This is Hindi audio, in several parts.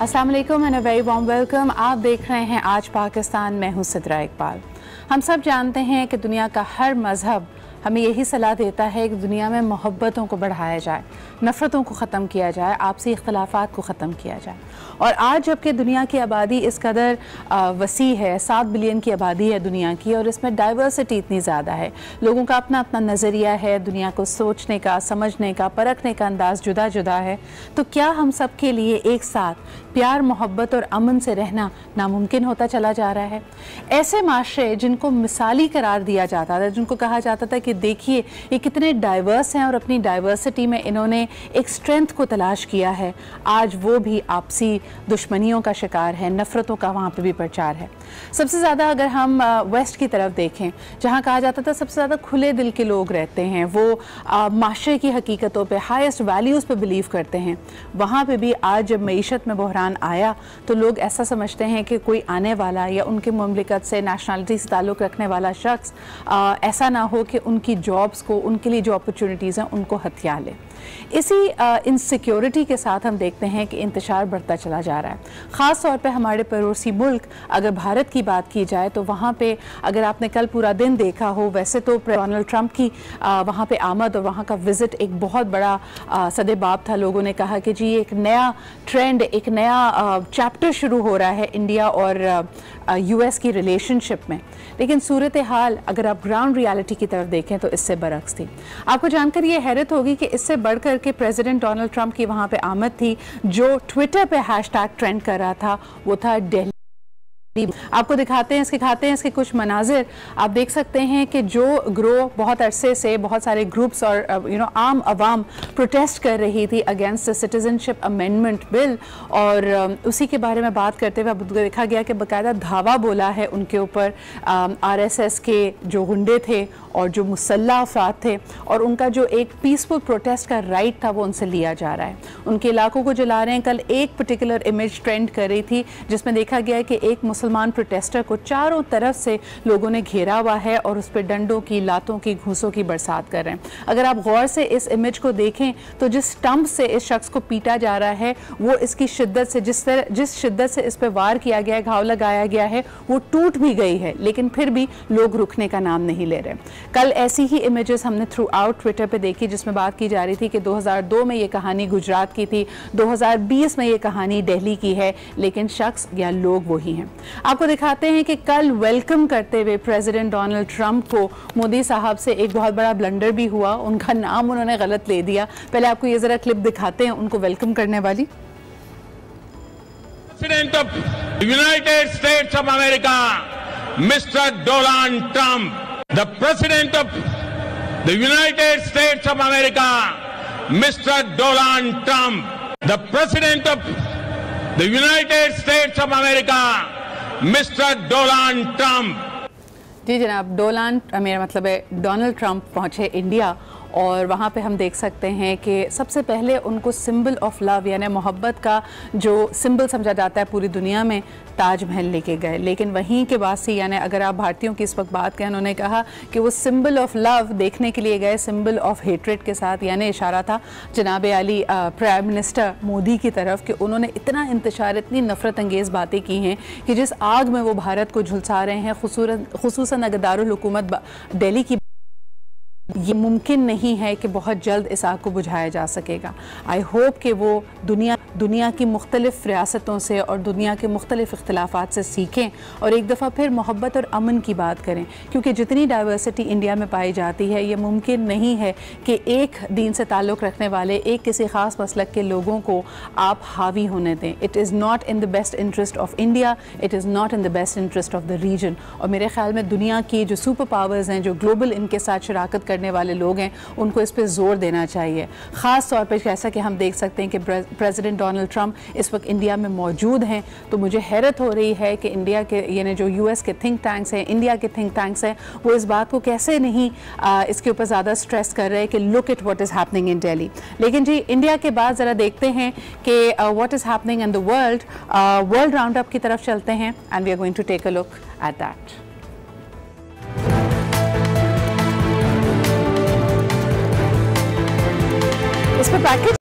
अस्सलाम वालेकुम and a very warm welcome. आप देख रहे हैं आज पाकिस्तान। मैं हूं सिद्रा इकबाल। हम सब जानते हैं कि दुनिया का हर मज़हब हमें यही सलाह देता है कि दुनिया में मोहब्बतों को बढ़ाया जाए, नफ़रतों को ख़त्म किया जाए, आपसी इख्तलाफात को ख़त्म किया जाए। और आज जबकि दुनिया की आबादी इस कदर वसी है, 7 बिलियन की आबादी है दुनिया की, और इसमें डाइवर्सिटी इतनी ज़्यादा है, लोगों का अपना अपना नज़रिया है, दुनिया को सोचने का, समझने का, परखने का अंदाज़ जुदा जुदा है, तो क्या हम सब के लिए एक साथ प्यार, मोहब्बत और अमन से रहना नामुमकिन होता चला जा रहा है? ऐसे माशरे जिनको मिसाली करार दिया जाता था, जिनको कहा जाता था कि देखिए ये कितने डाइवर्स हैं और अपनी डाइवर्सिटी में इन्होंने एक स्ट्रेंथ को तलाश किया है, आज वो भी आपसी दुश्मनियों का शिकार है, नफ़रतों का वहाँ पे भी प्रचार है। सबसे ज़्यादा अगर हम वेस्ट की तरफ देखें, जहाँ कहा जाता था सबसे ज़्यादा खुले दिल के लोग रहते हैं, वो माशरे की हकीकतों पे, हाईएस्ट वैल्यूज़ पे बिलीव करते हैं, वहाँ पे भी आज जब मईशत में बहरान आया तो लोग ऐसा समझते हैं कि कोई आने वाला या उनके मुमलिकत से, नेशनलिटी से ताल्लुक़ रखने वाला शख्स ऐसा ना हो कि उनकी जॉब्स को, उनके लिए जो अपॉर्चुनिटीज़ हैं उनको हथिया ले। इसी इनसिक्योरिटी के साथ हम देखते हैं कि इंतशार बढ़ता चला जा रहा है। ख़ास तौर पे हमारे पड़ोसी मुल्क, अगर भारत की बात की जाए तो वहाँ पे अगर आपने कल पूरा दिन देखा हो, वैसे तो डोनाल्ड ट्रंप की वहाँ पे आमद और वहाँ का विज़िट एक बहुत बड़ा सदेबाब था। लोगों ने कहा कि जी एक नया ट्रेंड, एक नया चैप्टर शुरू हो रहा है इंडिया और US की रिलेशनशिप में। लेकिन सूरत हाल अगर आप ग्राउंड रियलिटी की तरफ देखें तो इससे बरक्स थी। आपको जानकर ये हैरत होगी कि इससे बढ़कर के प्रेसिडेंट डोनाल्ड ट्रंप की वहाँ पे आमद थी। जो ट्विटर पे हैशटैग ट्रेंड कर रहा था वो था दिल्ली। आपको दिखाते हैं इसके कुछ मनाजिर। आप देख सकते हैं कि जो ग्रोह बहुत अरसे से बहुत सारे ग्रुप्स और आम आवाम प्रोटेस्ट कर रही थी against the citizenship amendment bill, और उसी के बारे में बात करते हुए अब देखा गया कि बाकायदा धावा बोला है उनके ऊपर RSS के जो गुंडे थे और जो मुसल्लह अफराद थे, और उनका जो एक पीसफुल प्रोटेस्ट का राइट था वो उनसे लिया जा रहा है। उनके इलाकों को जला रहे हैं। कल एक पर्टिकुलर इमेज ट्रेंड कर रही थी जिसमें देखा गया कि एक मुसलमान प्रोटेस्टर को चारों तरफ से लोगों ने घेरा हुआ है और उस पर डंडों की, लातों की, घूंसों की बरसात कर रहे हैं। अगर आप गौर से इस इमेज को देखें तो जिस स्टंप से इस शख्स को पीटा जा रहा है वो इसकी शिद्दत से, जिस शिद्दत से इस पर वार किया गया है, घाव लगाया गया है, वो टूट भी गई है, लेकिन फिर भी लोग रुकने का नाम नहीं ले रहे। कल ऐसी ही इमेजेस हमने थ्रू आउट ट्विटर पे देखी जिसमें बात की जा रही थी कि 2002 में ये कहानी गुजरात की थी, 2020 में ये कहानी दिल्ली की है, लेकिन शख्स या लोग वही हैं। आपको दिखाते हैं कि कल वेलकम करते हुए प्रेसिडेंट डोनाल्ड ट्रंप को मोदी साहब से एक बहुत बड़ा ब्लंडर भी हुआ, उनका नाम उन्होंने गलत ले दिया। पहले आपको ये जरा क्लिप दिखाते हैं उनको वेलकम करने वाली। President of United states of America mister Donald Trump, the President of the United States of America, Mr. Donald Trump, the President of the United States of America, Mr. Donald Trump। जी जनाब, मेरा मतलब है डोनाल्ड ट्रंप पहुंचे इंडिया और वहाँ पे हम देख सकते हैं कि सबसे पहले उनको सिंबल ऑफ लव यानी मोहब्बत का जो सिंबल समझा जाता है पूरी दुनिया में, ताजमहल लेके गए। लेकिन वहीं के वासी यानी अगर आप भारतीयों की इस वक्त बात करें, उन्होंने कहा कि वो सिंबल ऑफ लव देखने के लिए गए सिंबल ऑफ हेट्रेड के साथ, यानी इशारा था जनाब आली प्राइम मिनिस्टर मोदी की तरफ कि उन्होंने इतना इंतशार, इतनी नफरत अंगेज़ बातें की हैं कि जिस आग में वो भारत को झुलसा रहे हैं, खुसूसन अगर दारुल हुकूमत दिल्ली की, ये मुमकिन नहीं है कि बहुत जल्द इस आग को बुझाया जा सकेगा। आई होप कि वो दुनिया की मुख्तलिफ रियासतों से और दुनिया के मुख्तलिफ इख्तलाफात से सीखें और एक दफ़ा फिर मोहब्बत और अमन की बात करें, क्योंकि जितनी डाइवर्सिटी इंडिया में पाई जाती है ये मुमकिन नहीं है कि एक दीन से ताल्लुक़ रखने वाले, एक किसी ख़ास मसलक के लोगों को आप हावी होने दें। It is not in the best interest of India, it is not in the best interest of the region. और मेरे ख्याल में दुनिया की जो सुपर पावर्स हैं, जो ग्लोबल इनके साथ शराकत करने वाले लोग हैं, उनको इस पर जोर देना चाहिए। ख़ास तौर पर जैसा कि हम देख सकते हैं कि प्रेसिडेंट डोनाल्ड ट्रंप इस वक्त इंडिया में मौजूद हैं, तो मुझे हैरत हो रही है कि इंडिया के यानी जो US के थिंक टैंक्स हैं, इंडिया के थिंक टैंक्स हैं, वो इस बात को कैसे नहीं इसके ऊपर ज़्यादा स्ट्रेस कर रहे हैं कि look it what is happening in Delhi. लेकिन जी इंडिया के बाद ज़रा देखते हैं कि what is happening in the world round up की तरफ चलते हैं and we are going to take a look at that. इस पर पैकेज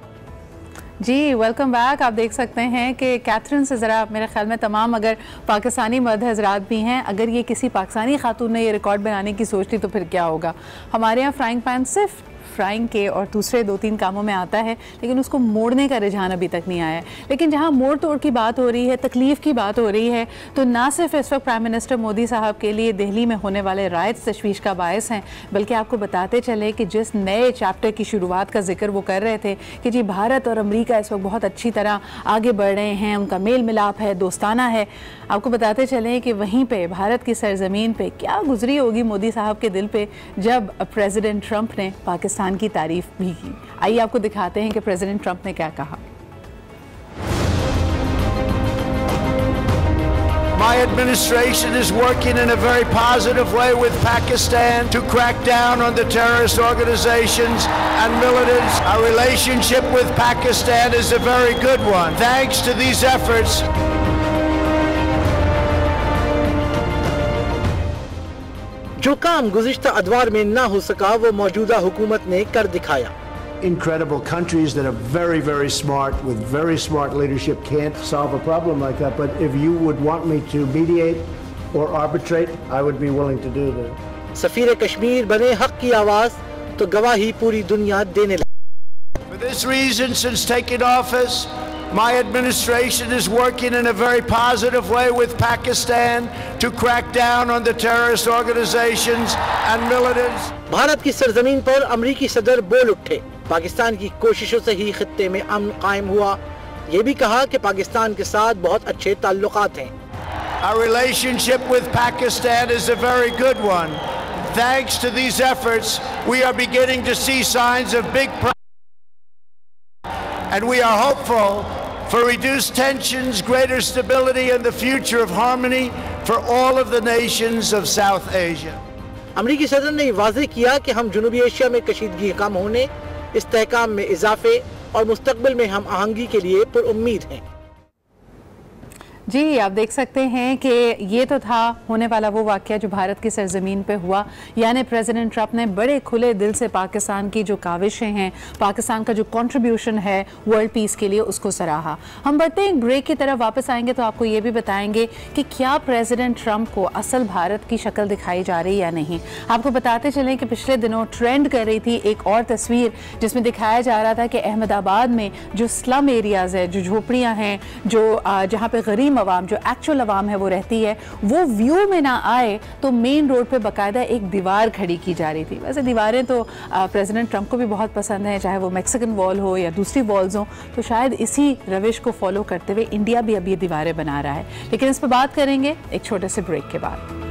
जी वेलकम बैक। आप देख सकते हैं कि कैथरीन से ज़रा मेरे ख्याल में तमाम अगर पाकिस्तानी मर्द हजरात भी हैं, अगर ये किसी पाकिस्तानी खातून ने ये रिकॉर्ड बनाने की सोच ली तो फिर क्या होगा। हमारे यहाँ फ्राइंग पैन सिर्फ फ्राइंग के और दूसरे 2-3 कामों में आता है, लेकिन उसको मोड़ने का रुझान अभी तक नहीं आया है। लेकिन जहाँ मोड़ तोड़ की बात हो रही है, तकलीफ़ की बात हो रही है, तो ना सिर्फ इस वक्त प्राइम मिनिस्टर मोदी साहब के लिए दिल्ली में होने वाले राइट्स तशवीश का बायस हैं, बल्कि आपको बताते चले कि जिस नए चैप्टर की शुरुआत का जिक्र वो कर रहे थे कि जी भारत और अमेरिका इस वक्त बहुत अच्छी तरह आगे बढ़ रहे हैं, उनका मेल मिलाप है, दोस्ताना है। आपको बताते चलें कि वहीं पे भारत की सरजमीन पे क्या गुजरी होगी मोदी साहब के दिल पे जब प्रेसिडेंट ट्रंप ने पाकिस्तान की तारीफ भी की। आइए आपको दिखाते हैं कि प्रेसिडेंट ट्रंप ने क्या कहा। My administration is working in a very positive way with Pakistan to crack down on the terrorist organizations and militants. Our relationship with Pakistan is a very good one. Thanks to these efforts, जो काम गुज़िश्ता अदवार में ना हो सका वो मौजूदा हुकूमत ने कर दिखाया। incredible countries that are very, very smart with very smart leadership can't solve a problem like that. But if you would want me to mediate or arbitrate, I would be willing to do that. सफीर Kashmir बने हक की आवाज तो गवाही पूरी दुनिया देने लगी। For this reason, since taking office, my administration is working in a very positive way with Pakistan to crack down on the terrorist organizations and militants. Bharat की सरजमीन पर अमरीकी सदर बोल उठे, पाकिस्तान की कोशिशों से ही खित्ते में अमन कायम हुआ। ये भी कहा कि पाकिस्तान के साथ बहुत अच्छे ताल्लुकात हैं। Our relationship with Pakistan is a very good one. Thanks to these efforts, we are beginning to see signs of big progress, and we are hopeful for reduced tensions, greater stability, and the future of harmony for all of the nations of South Asia. अमरीकी सदर ने वाज़ेह किया कि हम जनूबी एशिया में कशीदगी कम होने, इस्तेहकाम में इजाफे और मुस्तकबिल में हम आहंगी के लिए पुरुम्मीद हैं। जी आप देख सकते हैं कि ये तो था होने वाला वो वाक़या जो भारत की सरजमीन पे हुआ, यानी प्रेसिडेंट ट्रंप ने बड़े खुले दिल से पाकिस्तान की जो काविशें हैं, पाकिस्तान का जो कंट्रीब्यूशन है वर्ल्ड पीस के लिए, उसको सराहा। हम बढ़ते हैं ब्रेक की तरफ, वापस आएंगे तो आपको ये भी बताएंगे कि क्या प्रेसिडेंट ट्रंप को असल भारत की शक्ल दिखाई जा रही या नहीं। आपको बताते चलें कि पिछले दिनों ट्रेंड कर रही थी एक और तस्वीर जिसमें दिखाया जा रहा था कि अहमदाबाद में जो स्लम एरियाज़ है, जो झोपड़ियाँ हैं, जो जहाँ पे गरीब अवाम, जो एक्चुअल अवाम है वो रहती है, वो व्यू में ना आए तो मेन रोड पे बाकायदा एक दीवार खड़ी की जा रही थी। वैसे दीवारें तो प्रेसिडेंट ट्रंप को भी बहुत पसंद है, चाहे वो मैक्सिकन वॉल हो या दूसरी वॉल्स हो, तो शायद इसी रविश को फॉलो करते हुए इंडिया भी अब ये दीवारें बना रहा है। लेकिन इस पर बात करेंगे एक छोटे से ब्रेक के बाद।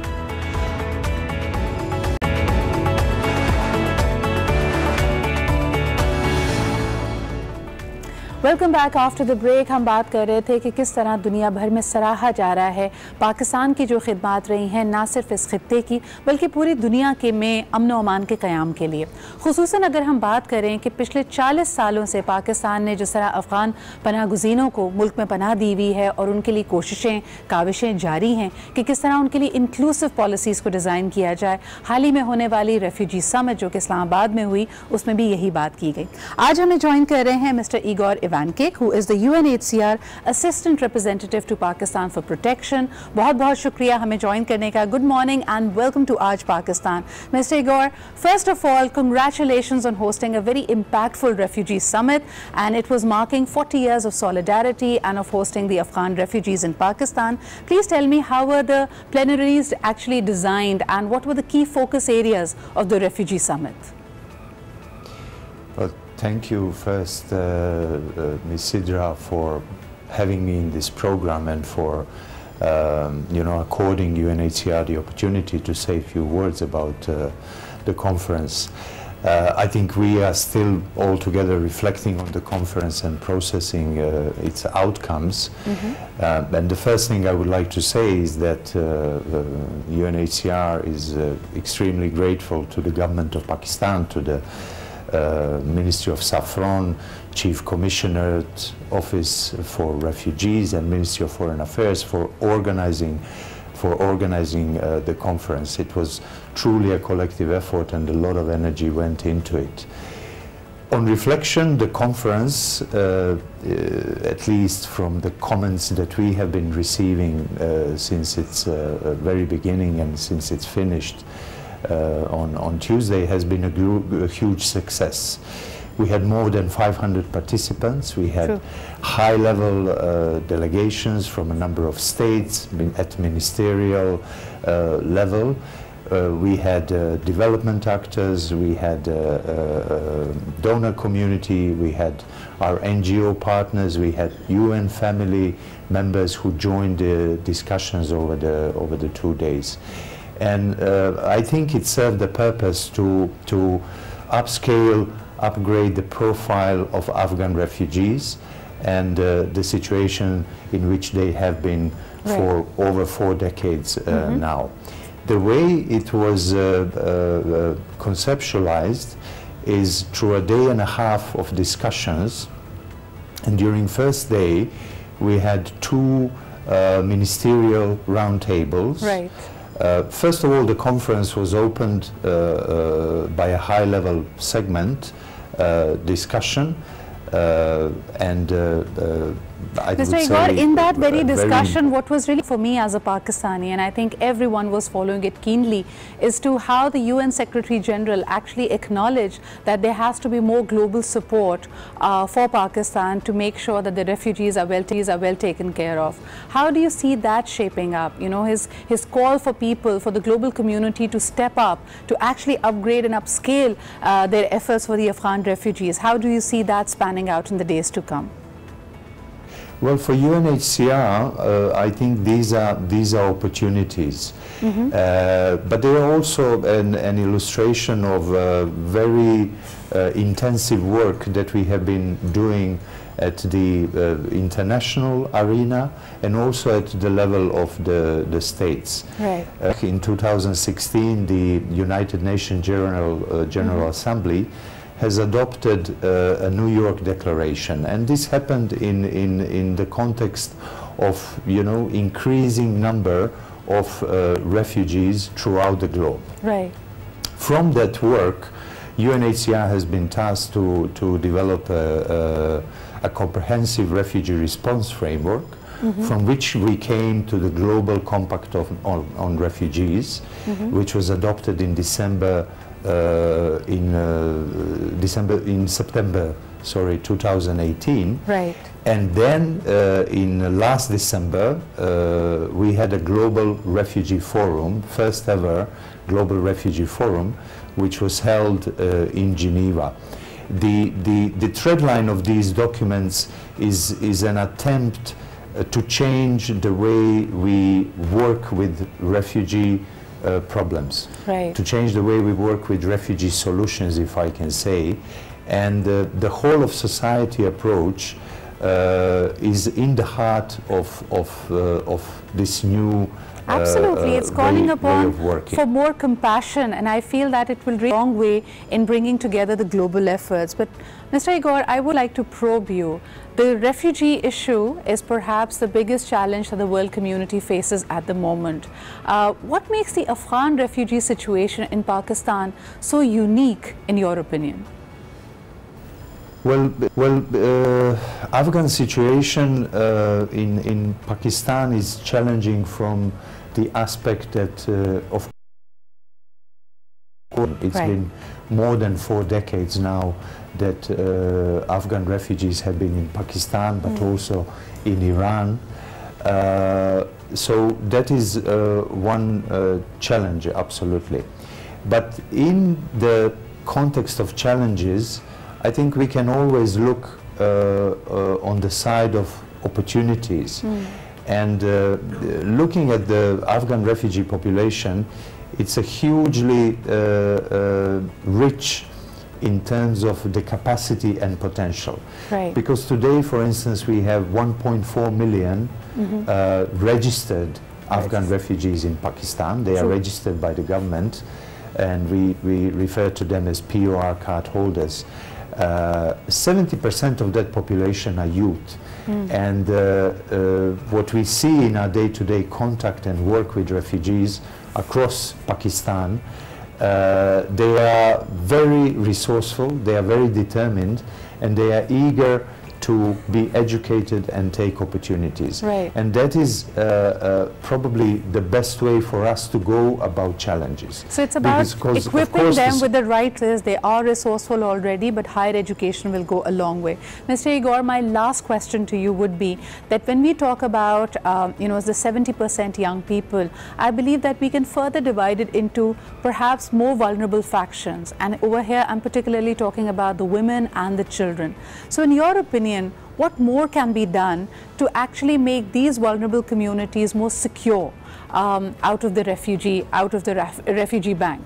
Welcome back after the break. हम बात कर रहे थे कि किस तरह दुनिया भर में सराहा जा रहा है पाकिस्तान की जो खिदमात रही हैं, ना सिर्फ इस खित्ते की बल्कि पूरी दुनिया के में अमन व अमान के क़याम के लिए। खुसूसन अगर हम बात करें कि पिछले 40 सालों से पाकिस्तान ने जिस तरह अफ़गान पनाह गुज़ीनों को मुल्क में पनाह दी हुई है और उनके लिए कोशिशें काविशें जारी हैं कि किस तरह उनके लिए इंक्लूसिव पॉलिसीज़ को डिज़ाइन किया जाए। हाल ही में होने वाली रेफ्यूजी समिट जो कि इस्लामाबाद में हुई, उसमें भी यही बात की गई। आज हमें ज्वाइन कर रहे हैं mister Igor Ivankik, who is the UNHCR Assistant Representative to Pakistan for Protection। बहुत शुक्रिया हमें ज्वाइन करने का। Good morning and welcome to आज Pakistan। Mr. Igor, first of all, congratulations on hosting a very impactful refugee summit, and it was marking 40 years of solidarity and of hosting the Afghan refugees in Pakistan. Please tell me, how were the plenaries actually designed and what were the key focus areas of the refugee summit? Well, thank you first, Ms. Sidra, for having me in this program and for, according UNHCR the opportunity to say a few words about the conference. I think we are still all together reflecting on the conference and processing its outcomes. And the first thing I would like to say is that UNHCR is extremely grateful to the government of Pakistan, to the Ministry of Saffron, Chief Commissioner's Office for Refugees and Ministry of Foreign Affairs for organizing the conference. It was truly a collective effort and a lot of energy went into it. On reflection, the conference, at least from the comments that we have been receiving since its very beginning and since it's finished on Tuesday, has been a huge success. We had more than 500 participants. We had high-level delegations from a number of states at ministerial level. We had development actors, we had donor community, we had our NGO partners, we had UN family members who joined the discussions over the 2 days. And I think it served the purpose to upgrade the profile of Afghan refugees and the situation in which they have been for over 4 decades now. The way it was conceptualized is through a day and a half of discussions, and during first day we had 2 ministerial roundtables. Right. First of all, the conference was opened by a high-level segment discussion, and Mr. Igor, in that very discussion, what was really for me as a Pakistani, and I think everyone was following it keenly, is to how the UN Secretary General actually acknowledged that there has to be more global support for Pakistan to make sure that the refugees are well taken care of. How do you see that shaping up? You know, his call for people, for the global community to step up, to actually upgrade and upscale their efforts for the Afghan refugees. How do you see that spanning out in the days to come? Well, for UNHCR, I think these are opportunities, but they are also an illustration of very intensive work that we have been doing at the international arena and also at the level of the states. Right. In 2016, the United Nations General Assembly has adopted a New York Declaration, and this happened in the context of, you know, increasing number of refugees throughout the globe. Right. From that work, UNHCR has been tasked to develop a comprehensive refugee response framework, from which we came to the Global Compact on Refugees, which was adopted in September 2018. Right. And then in last December we had a global refugee forum, first ever global refugee forum, which was held in Geneva. The thread line of these documents is an attempt to change the way we work with refugee problems, right. To change the way we work with refugee solutions, if I can say, and the whole of society approach is in the heart of this new absolutely, it's calling upon for more compassion, and I feel that it will reach a long way in bringing together the global efforts. But Mr. Igor, I would like to probe you. The refugee issue is perhaps the biggest challenge that the world community faces at the moment. What makes the Afghan refugee situation in Pakistan so unique, in your opinion? Well, Afghan situation in Pakistan is challenging from the aspect that, of course, it's been more than 4 decades now that Afghan refugees have been in Pakistan, but also in Iran. So that is one challenge, absolutely. But in the context of challenges, I think we can always look on the side of opportunities. And looking at the Afghan refugee population, it's a hugely rich in terms of the capacity and potential. Right. Because today, for instance, we have 1.4 million registered Afghan refugees in Pakistan. They are registered by the government, and we refer to them as POR card holders. 70% of that population are youth. And what we see in our day-to-day contact and work with refugees across Pakistan, They are very resourceful, they are very determined, and they are eager to be educated and take opportunities. Right. And that is probably the best way for us to go about challenges. So it's about Because equipping them with the right skills. They are resourceful already, but higher education will go a long way. Mr. Igor, my last question to you would be that when we talk about, the 70% young people, I believe that we can further divide it into perhaps more vulnerable factions. And over here, I'm particularly talking about the women and the children. So in your opinion, what more can be done to actually make these vulnerable communities more secure out of the refugee bank?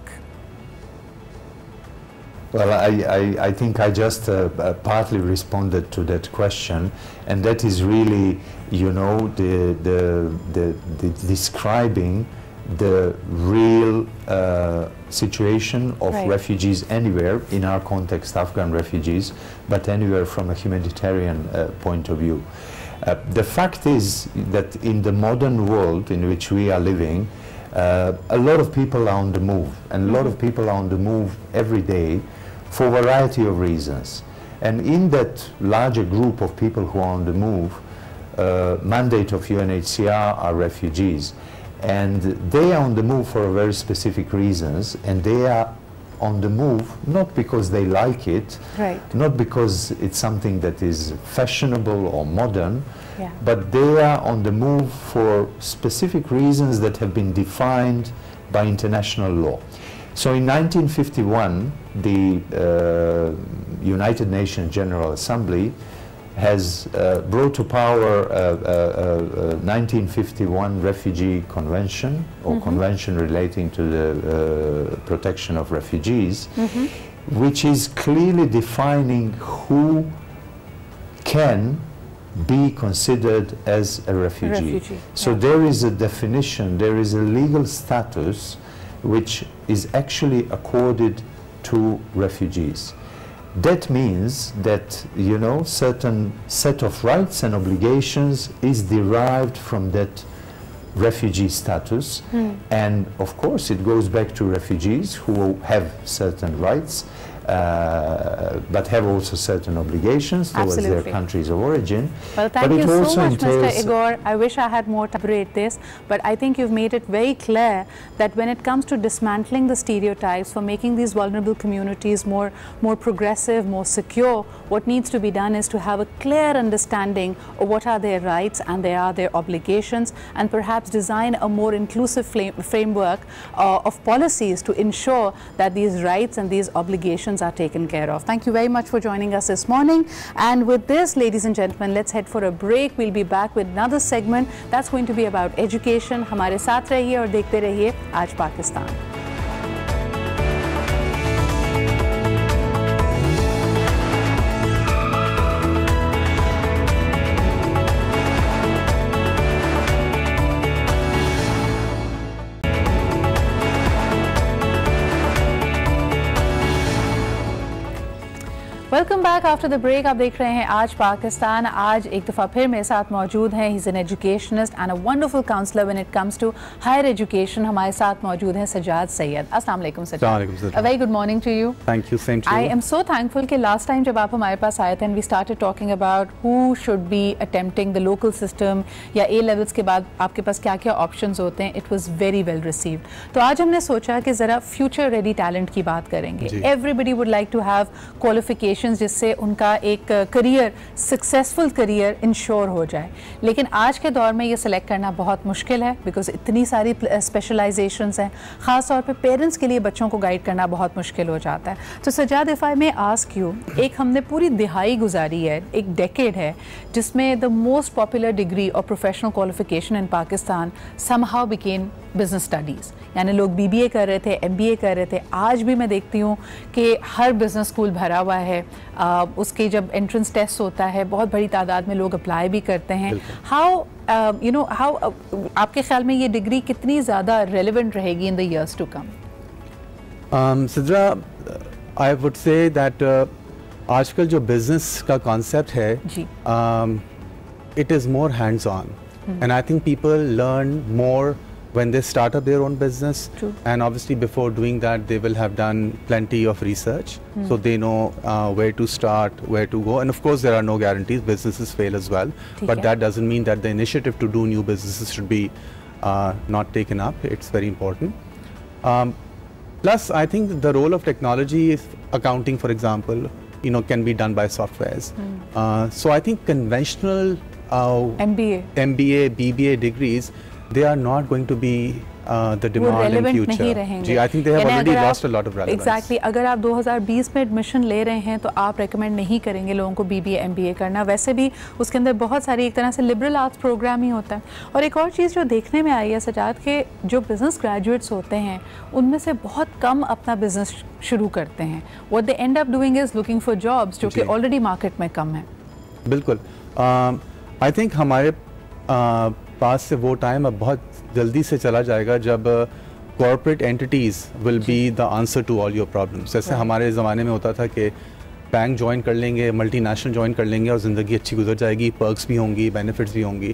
Well, I think I just partly responded to that question, and that is really, the describing the real situation of right. refugees anywhere, in our context Afghan refugees, but anywhere from a humanitarian point of view. The fact is that in the modern world in which we are living, a lot of people are on the move, and a lot of people are on the move every day for a variety of reasons. And in that larger group of people who are on the move, mandate of UNHCR are refugees. And they are on the move for very specific reasons, and they are on the move not because they like it, right. not because it's something that is fashionable or modern, yeah. but they are on the move for specific reasons that have been defined by international law. So in 1951, the United Nations General Assembly has brought to power 1951 Refugee Convention, or Convention relating to the protection of refugees, which is clearly defining who can be considered as a refugee. So there is a definition, there is a legal status which is actually accorded to refugees. That means that, certain set of rights and obligations is derived from that refugee status. And of course it goes back to refugees who have certain rights, but have also certain obligations towards their countries of origin. Well, thank you so much, Mr. Igor. I wish I had more to elaborate this, but I think you've made it very clear that when it comes to dismantling the stereotypes, for making these vulnerable communities more progressive, more secure, what needs to be done is to have a clear understanding of what are their rights and their obligations, and perhaps design a more inclusive framework of policies to ensure that these rights and these obligations are taken care of. Thank you very much for joining us this morning. And with this, ladies and gentlemen, let's head for a break. We'll be back with another segment that's going to be about education. हमारे साथ रहिए और देखते रहिए आज Pakistan. Welcome back after the break. आप देख रहे हैं आज पाकिस्तान. आज एक दफ़ा फिर मेरे साथ मौजूद हैं. He is an educationist and a wonderful counsellor when it comes to higher education. हमारे साथ मौजूद हैं सज्जाद सैयद. अस्सलाम वालेकुम Sajjad. A very good morning to you. Thank you. Same to you. I am so thankful कि लास्ट टाइम जब आप हमारे पास आए थे and we started talking about who should be attempting the local system या ए लेवल्स के बाद आपके पास क्या क्या ऑप्शंस होते हैं, it was very well received. तो आज हमने सोचा कि ज़रा फ्यूचर रेडी टैलेंट की बात करेंगे. Everybody would like to have qualifications जिससे उनका एक करियर, सक्सेसफुल करियर इंश्योर हो जाए. लेकिन आज के दौर में ये सिलेक्ट करना बहुत मुश्किल है बिकॉज इतनी सारी स्पेशलाइजेशंस हैं. ख़ास तौर पे पेरेंट्स के लिए बच्चों को गाइड करना बहुत मुश्किल हो जाता है. तो Sajjad, if I may ask you, एक हमने पूरी दिहाई गुजारी है, एक डेकेड है जिसमें द मोस्ट पॉपुलर डिग्री और professional qualification in Pakistan somehow became business studies. यानी लोग BBA कर रहे थे, MBA कर रहे थे. आज भी मैं देखती हूँ कि हर बिजनेस स्कूल भरा हुआ है. उसके जब एंट्रेंस टेस्ट होता है बहुत बड़ी तादाद में लोग अप्लाई भी करते हैं. हाउ आपके ख्याल में ये डिग्री कितनी ज़्यादा रेलिवेंट रहेगी in the years to come? Sidra, I would say that आजकल जो बिजनेस का कॉन्सेप्ट है, it is more hands on, and I think people learn more when they start up their own business. True. And obviously before doing that they will have done plenty of research, so they know where to start, where to go. And of course there are no guarantees, businesses fail as well, but that doesn't mean that the initiative to do new businesses should be not taken up. It's very important. Plus I think the role of technology is accounting, for example, can be done by softwares. So I think conventional MBA, BBA degrees, they are not going to be the demand in future. जी, I think they have already lost a lot of relevance. Exactly. अगर आप 2020 में एडमिशन ले रहे हैं तो आप रेकमेंड नहीं करेंगे लोगों को BBA MBA करना। वैसे भी उसके अंदर बहुत सारी एक तरह से लिबरल आर्ट्स प्रोग्राम ही होता है। और एक और चीज़ जो देखने में आई है सजाद, के जो बिज़नेस ग्रेजुएट्स होते हैं उनमें से बहुत कम अपना बिज़नेस शुरू करते हैं। What they end up doing is looking for jobs, जो कि ऑलरेडी मार्केट में कम है। बिल्कुल। आई थिंक हमारे पास से वो टाइम अब बहुत जल्दी से चला जाएगा जब corporate entities will be the answer to all your problems. जैसे हमारे ज़माने में होता था कि बैंक ज्वाइन कर लेंगे, मल्टीनेशनल ज्वाइन कर लेंगे और ज़िंदगी अच्छी गुजर जाएगी, पर्क्स भी होंगी, बेनिफिट्स भी होंगी।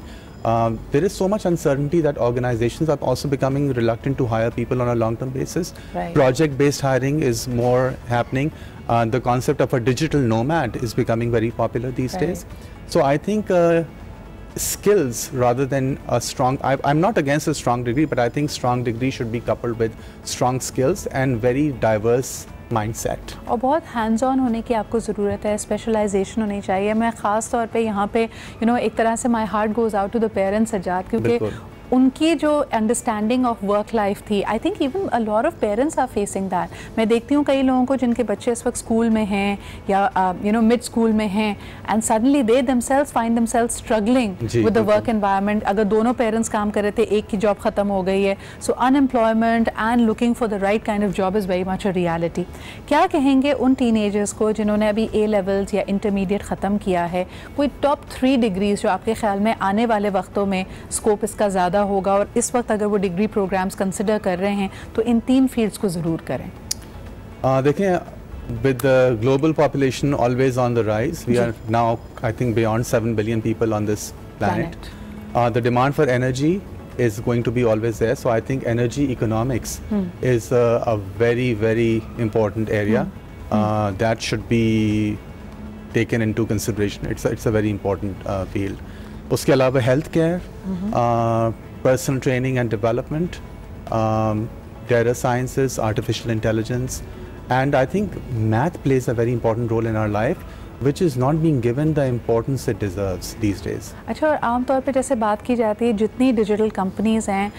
There is so much uncertainty that organizations are also becoming reluctant to hire people on a long-term basis. Project-based hiring is more happening. The concept of a digital nomad is becoming very popular these days. So I think skills rather than a strong, I'm not against a strong degree, but I think strong degree should be coupled with strong skills and very diverse mindset. और बहुत हैंड्स ऑन होने की आपको ज़रूरत है, स्पेशलाइजेशन होनी चाहिए। मैं ख़ास तौर पे यहाँ पे एक तरह से my heart goes out to the parents Sajjad, क्योंकि उनकी जो अंडरस्टैंडिंग ऑफ वर्क लाइफ थी, I think even a lot of parents are facing that. मैं देखती हूँ कई लोगों को जिनके बच्चे इस वक्त स्कूल में हैं या मिड स्कूल में हैं, and suddenly they themselves find themselves struggling with the work environment. अगर दोनों पेरेंट्स काम कर रहे थे, एक की जॉब ख़त्म हो गई है, so unemployment and looking for the right kind of job is very much a reality. क्या कहेंगे उन टीनेजर्स को जिन्होंने अभी A लेवल्स या इंटरमीडिएट ख़त्म किया है? कोई टॉप 3 डिग्रीज जो आपके ख्याल में आने वाले वक्तों में स्कोप इसका ज़्यादा होगा, और इस वक्त अगर वो डिग्री प्रोग्राम्स कंसिडर कर रहे हैं तो इन 3 फील्ड्स को ज़रूर करें? देखें, with the global population always on the rise, we are now I think beyond 7 billion people on this planet. The demand for energy is going to be always there, so I think energy economics is a very, very important area that should be taken into consideration. It's a very important field. उसके अलावा health care, personal training and development, data sciences, artificial intelligence, and I think math plays a very important role in our life, which is not being given the importance it deserves these days. अच्छा, और आमतौर पे जैसे बात की जाती है जितनी डिजिटल कंपनीज़ हैं,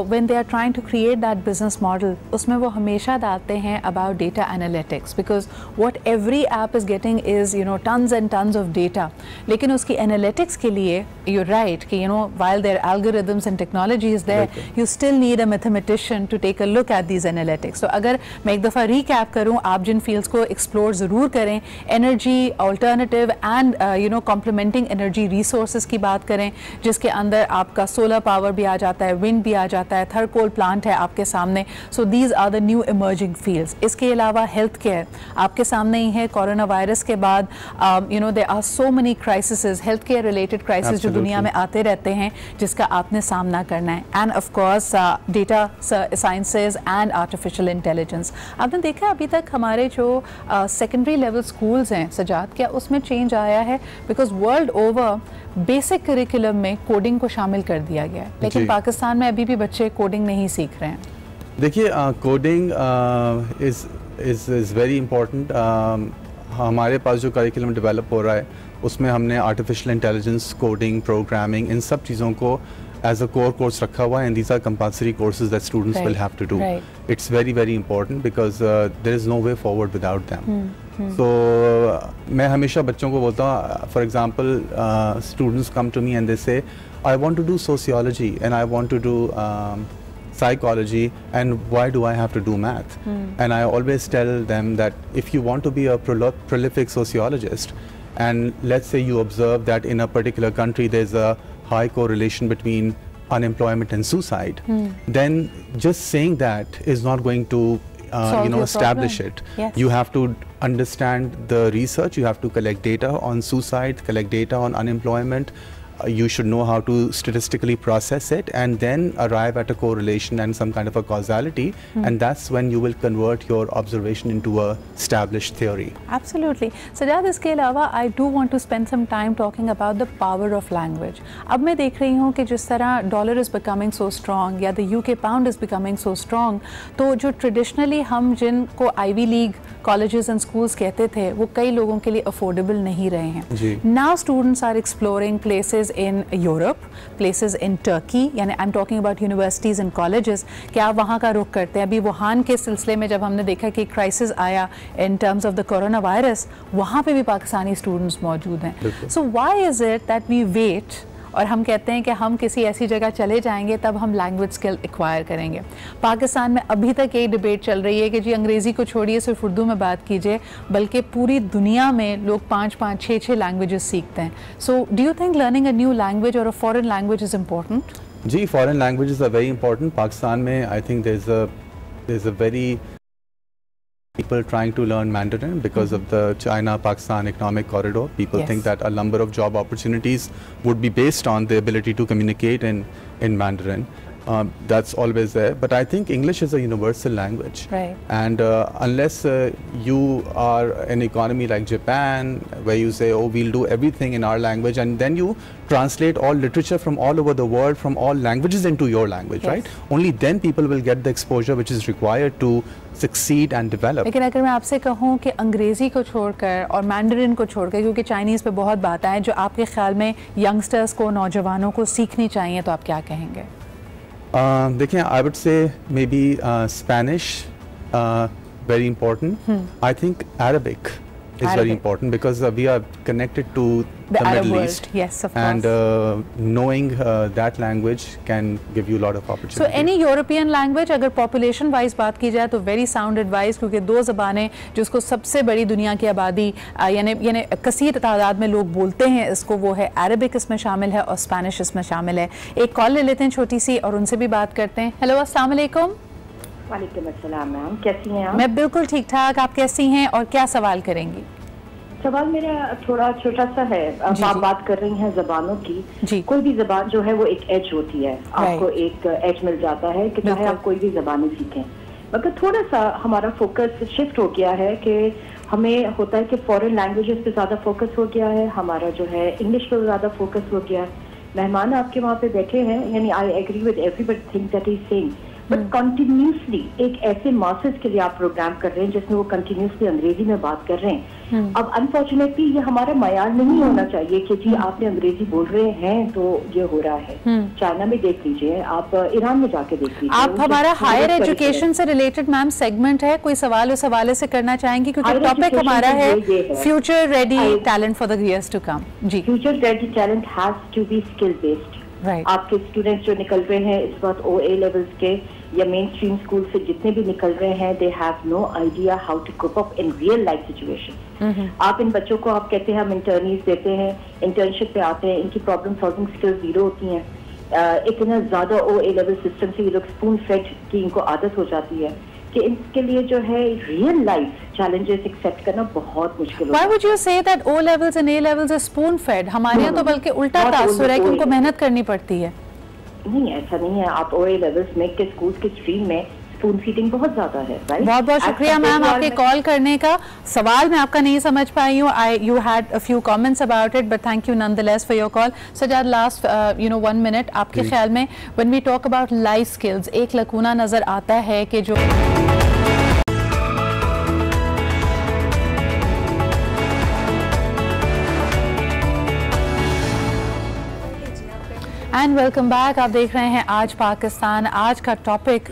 when they are trying to create that business model, उसमें वो हमेशा डालते हैं about data analytics, because what every app is getting is tons and tons of data. लेकिन उसकी analytics के लिए you're right कि while their algorithms and technology is there, you still need a mathematician to take a look at these analytics. So अगर मैं एक दफ़ा recap करूँ, आप जिन fields को explore ज़रूर करें, energy, alternative and complementing energy resources की बात करें, जिसके अंदर आपका सोलर पावर भी आ जाता है, विंड भी आ जाता है, थर्मल प्लांट है आपके सामने। So these are the new emerging fields. इसके अलावा हेल्थ केयर आपके सामने ही है। कोरोना वायरस के बाद there are so many crisis, health care related crisis जो दुनिया में आते रहते हैं, जिसका आपने सामना करना है। And of course data sciences and artificial intelligence. आपने देखा अभी तक हमारे जो सेकेंडरी लेवल स्कूल्स हैं सजाद, क्या उसमें चेंज आया है? Because world over basic curriculum में कोडिंग को शामिल कर दिया गया है, लेकिन पाकिस्तान में अभी भी बच्चे कोडिंग नहीं सीख रहे हैं। देखिए, कोडिंग इज़ वेरी इम्पोर्टेंट। हमारे पास जो करिकुलम डेवलप हो रहा है उसमें हमने आर्टिफिशियल इंटेलिजेंस, कोडिंग, प्रोग्रामिंग, इन सब चीज़ों को as a core course रखा हुआ है, and these are compulsory courses that students will have to do. It's very, very important because there is no way forward without them. So मैं हमेशा बच्चों को बोलता हूँ, for example, students come to me and they say, I want to do sociology and I want to do psychology, and why do I have to do math? And I always tell them that if you want to be a prolific sociologist, and let's say you observe that in a particular country there's a high correlation between unemployment and suicide, then just saying that is not going to establish it. You have to understand the research, you have to collect data on suicide, collect data on unemployment, you should know how to statistically process it and then arrive at a correlation and some kind of a causality, and that's when you will convert your observation into a established theory. Absolutely. Sajjad, इसके अलावा I do want to spend some time talking about the power of language. अब मैं देख रही हूँ कि जिस तरह dollar is becoming so strong या the UK pound is becoming so strong, तो जो ट्रेडिशनली हम जिनको Ivy League colleges and schools कहते थे वो कई लोगों के लिए अफोर्डेबल नहीं रहे हैं. Now students are exploring places in Europe, places in Turkey, यानी I'm talking about universities and colleges, कि आप वहाँ का रुख करते हैं. अभी वुहान के सिलसिले में जब हमने देखा कि क्राइसिस आया in terms of the corona virus, वहाँ पे भी पाकिस्तानी स्टूडेंट्स मौजूद हैं. So why is it that we wait और हम कहते हैं कि हम किसी ऐसी जगह चले जाएंगे तब हम लैंग्वेज स्किल एक्वायर करेंगे? पाकिस्तान में अभी तक यही डिबेट चल रही है कि जी अंग्रेज़ी को छोड़िए, सिर्फ उर्दू में बात कीजिए, बल्कि पूरी दुनिया में लोग 5-5, 6-6 लैंग्वेजेस सीखते हैं. So do you think learning a new language और a foreign language is important? जी, foreign languages are very important. Pakistan में I think there is a very people trying to learn Mandarin because of the China-Pakistan economic corridor. People think that a number of job opportunities would be based on the ability to communicate in Mandarin. That's always there, but I think English is a universal language, right? And unless you are an economy like Japan, where you say, oh, we'll do everything in our language, and then you translate all literature from all over the world, from all languages into your language, right? Only then people will get the exposure which is required to succeed and develop. लेकिन अगर मैं आपसे कहूँ कि अंग्रेज़ी को छोड़कर और मैंडरिन को छोड़कर, क्योंकि चाइनीज़ पे बहुत बात है, जो आपके ख्याल में यंगस्टर्स को, नौजवानों को सीखनी चाहिए, तो आप क्या कहेंगे? देखिए, I would say maybe Spanish, very important. I think Arabic is very important because we are connected to the Middle East. Yes, of course. And knowing that language can give you a lot of opportunity. So any European language, अगर population wise बात की जाए तो very sound advice, क्योंकि दो ज़बानें जिसको सबसे बड़ी दुनिया की आबादी यानी कसीर तादाद में लोग बोलते हैं इसको, वो है अरबिक इसमें शामिल है और स्पेनिश इसमें शामिल है. एक कॉल ले लेते हैं छोटी सी और उनसे भी बात करते हैं. हेलो, अस्सलाम वालेकुम. वालेकुम अस्सलाम मैम, कैसी हैं आप? मैं बिल्कुल ठीक ठाक, आप कैसी हैं और क्या सवाल करेंगी? सवाल मेरा थोड़ा छोटा सा है. आप बात कर रही हैं ज़बानों की. कोई भी ज़बान जो है वो एक एज होती है, आपको एक एज मिल जाता है कि चाहे आप कोई भी ज़बानें सीखें. मगर थोड़ा सा हमारा फोकस शिफ्ट हो गया है कि हमें होता है कि फॉरेन लैंग्वेजेस पे ज़्यादा फोकस हो गया है, हमारा जो है इंग्लिश पे ज़्यादा फोकस हो गया है. मेहमान आपके वहाँ पे बैठे हैं, यानी I agree with everybody things that he is saying, but continuously एक ऐसे मासेस के लिए आप प्रोग्राम कर रहे हैं जिसमें वो कंटिन्यूसली अंग्रेजी में बात कर रहे हैं. अब अनफॉर्चुनेटली ये हमारा मयार नहीं होना चाहिए कि जी आपने अंग्रेजी बोल रहे हैं तो ये हो रहा है. चाइना में देख लीजिए, आप ईरान में जाके देख लीजिए. आप हमारा हायर एजुकेशन से रिलेटेड मैम सेगमेंट है, कोई सवाल उस हवाले से करना चाहेंगे? क्योंकि टॉपिक हमारा है future ready talent for the years to come. जी, future ready talent has to be skill based. आपके स्टूडेंट्स जो निकल रहे हैं इस वक्त OA लेवल्स के या मेन स्ट्रीम स्कूल से जितने भी निकल रहे हैं, they have no idea how to cope up in real life situation. आप इन बच्चों को आप कहते हैं हम इंटर्नीज देते हैं, इंटर्नशिप पे आते हैं, इनकी प्रॉब्लम सॉल्विंग स्किल्स जीरो होती हैं. इतना ज्यादा OA लेवल सिस्टम से ये लोग स्पून फेड की इनको आदत हो जाती है कि इनके लिए जो है रियल लाइफ चैलेंजेस एक्सेप्ट करना बहुत मुश्किल होता है. Why would you say that O levels and A levels are spoon fed? हमारे यहाँ तो बल्कि उल्टा तासुर है कि उनको मेहनत करनी पड़ती है. नहीं, ऐसा नहीं है. आप OA लेवल्स में के स्कूल्स के स्ट्रीम में स्पून फीडिंग बहुत ज्यादा है. राइट, बहुत बहुत शुक्रिया मैम आपके कॉल करने का. सवाल मैं आपका नहीं समझ पाई हूँ. You had a few comments about it, but thank you nonetheless for your call. Sajjad, last 1 minute, आपके ख्याल में when we talk about life skills एक लकूना नजर आता है कि जो एंड वेलकम बैक. आप देख रहे हैं आज पाकिस्तान. आज का टॉपिक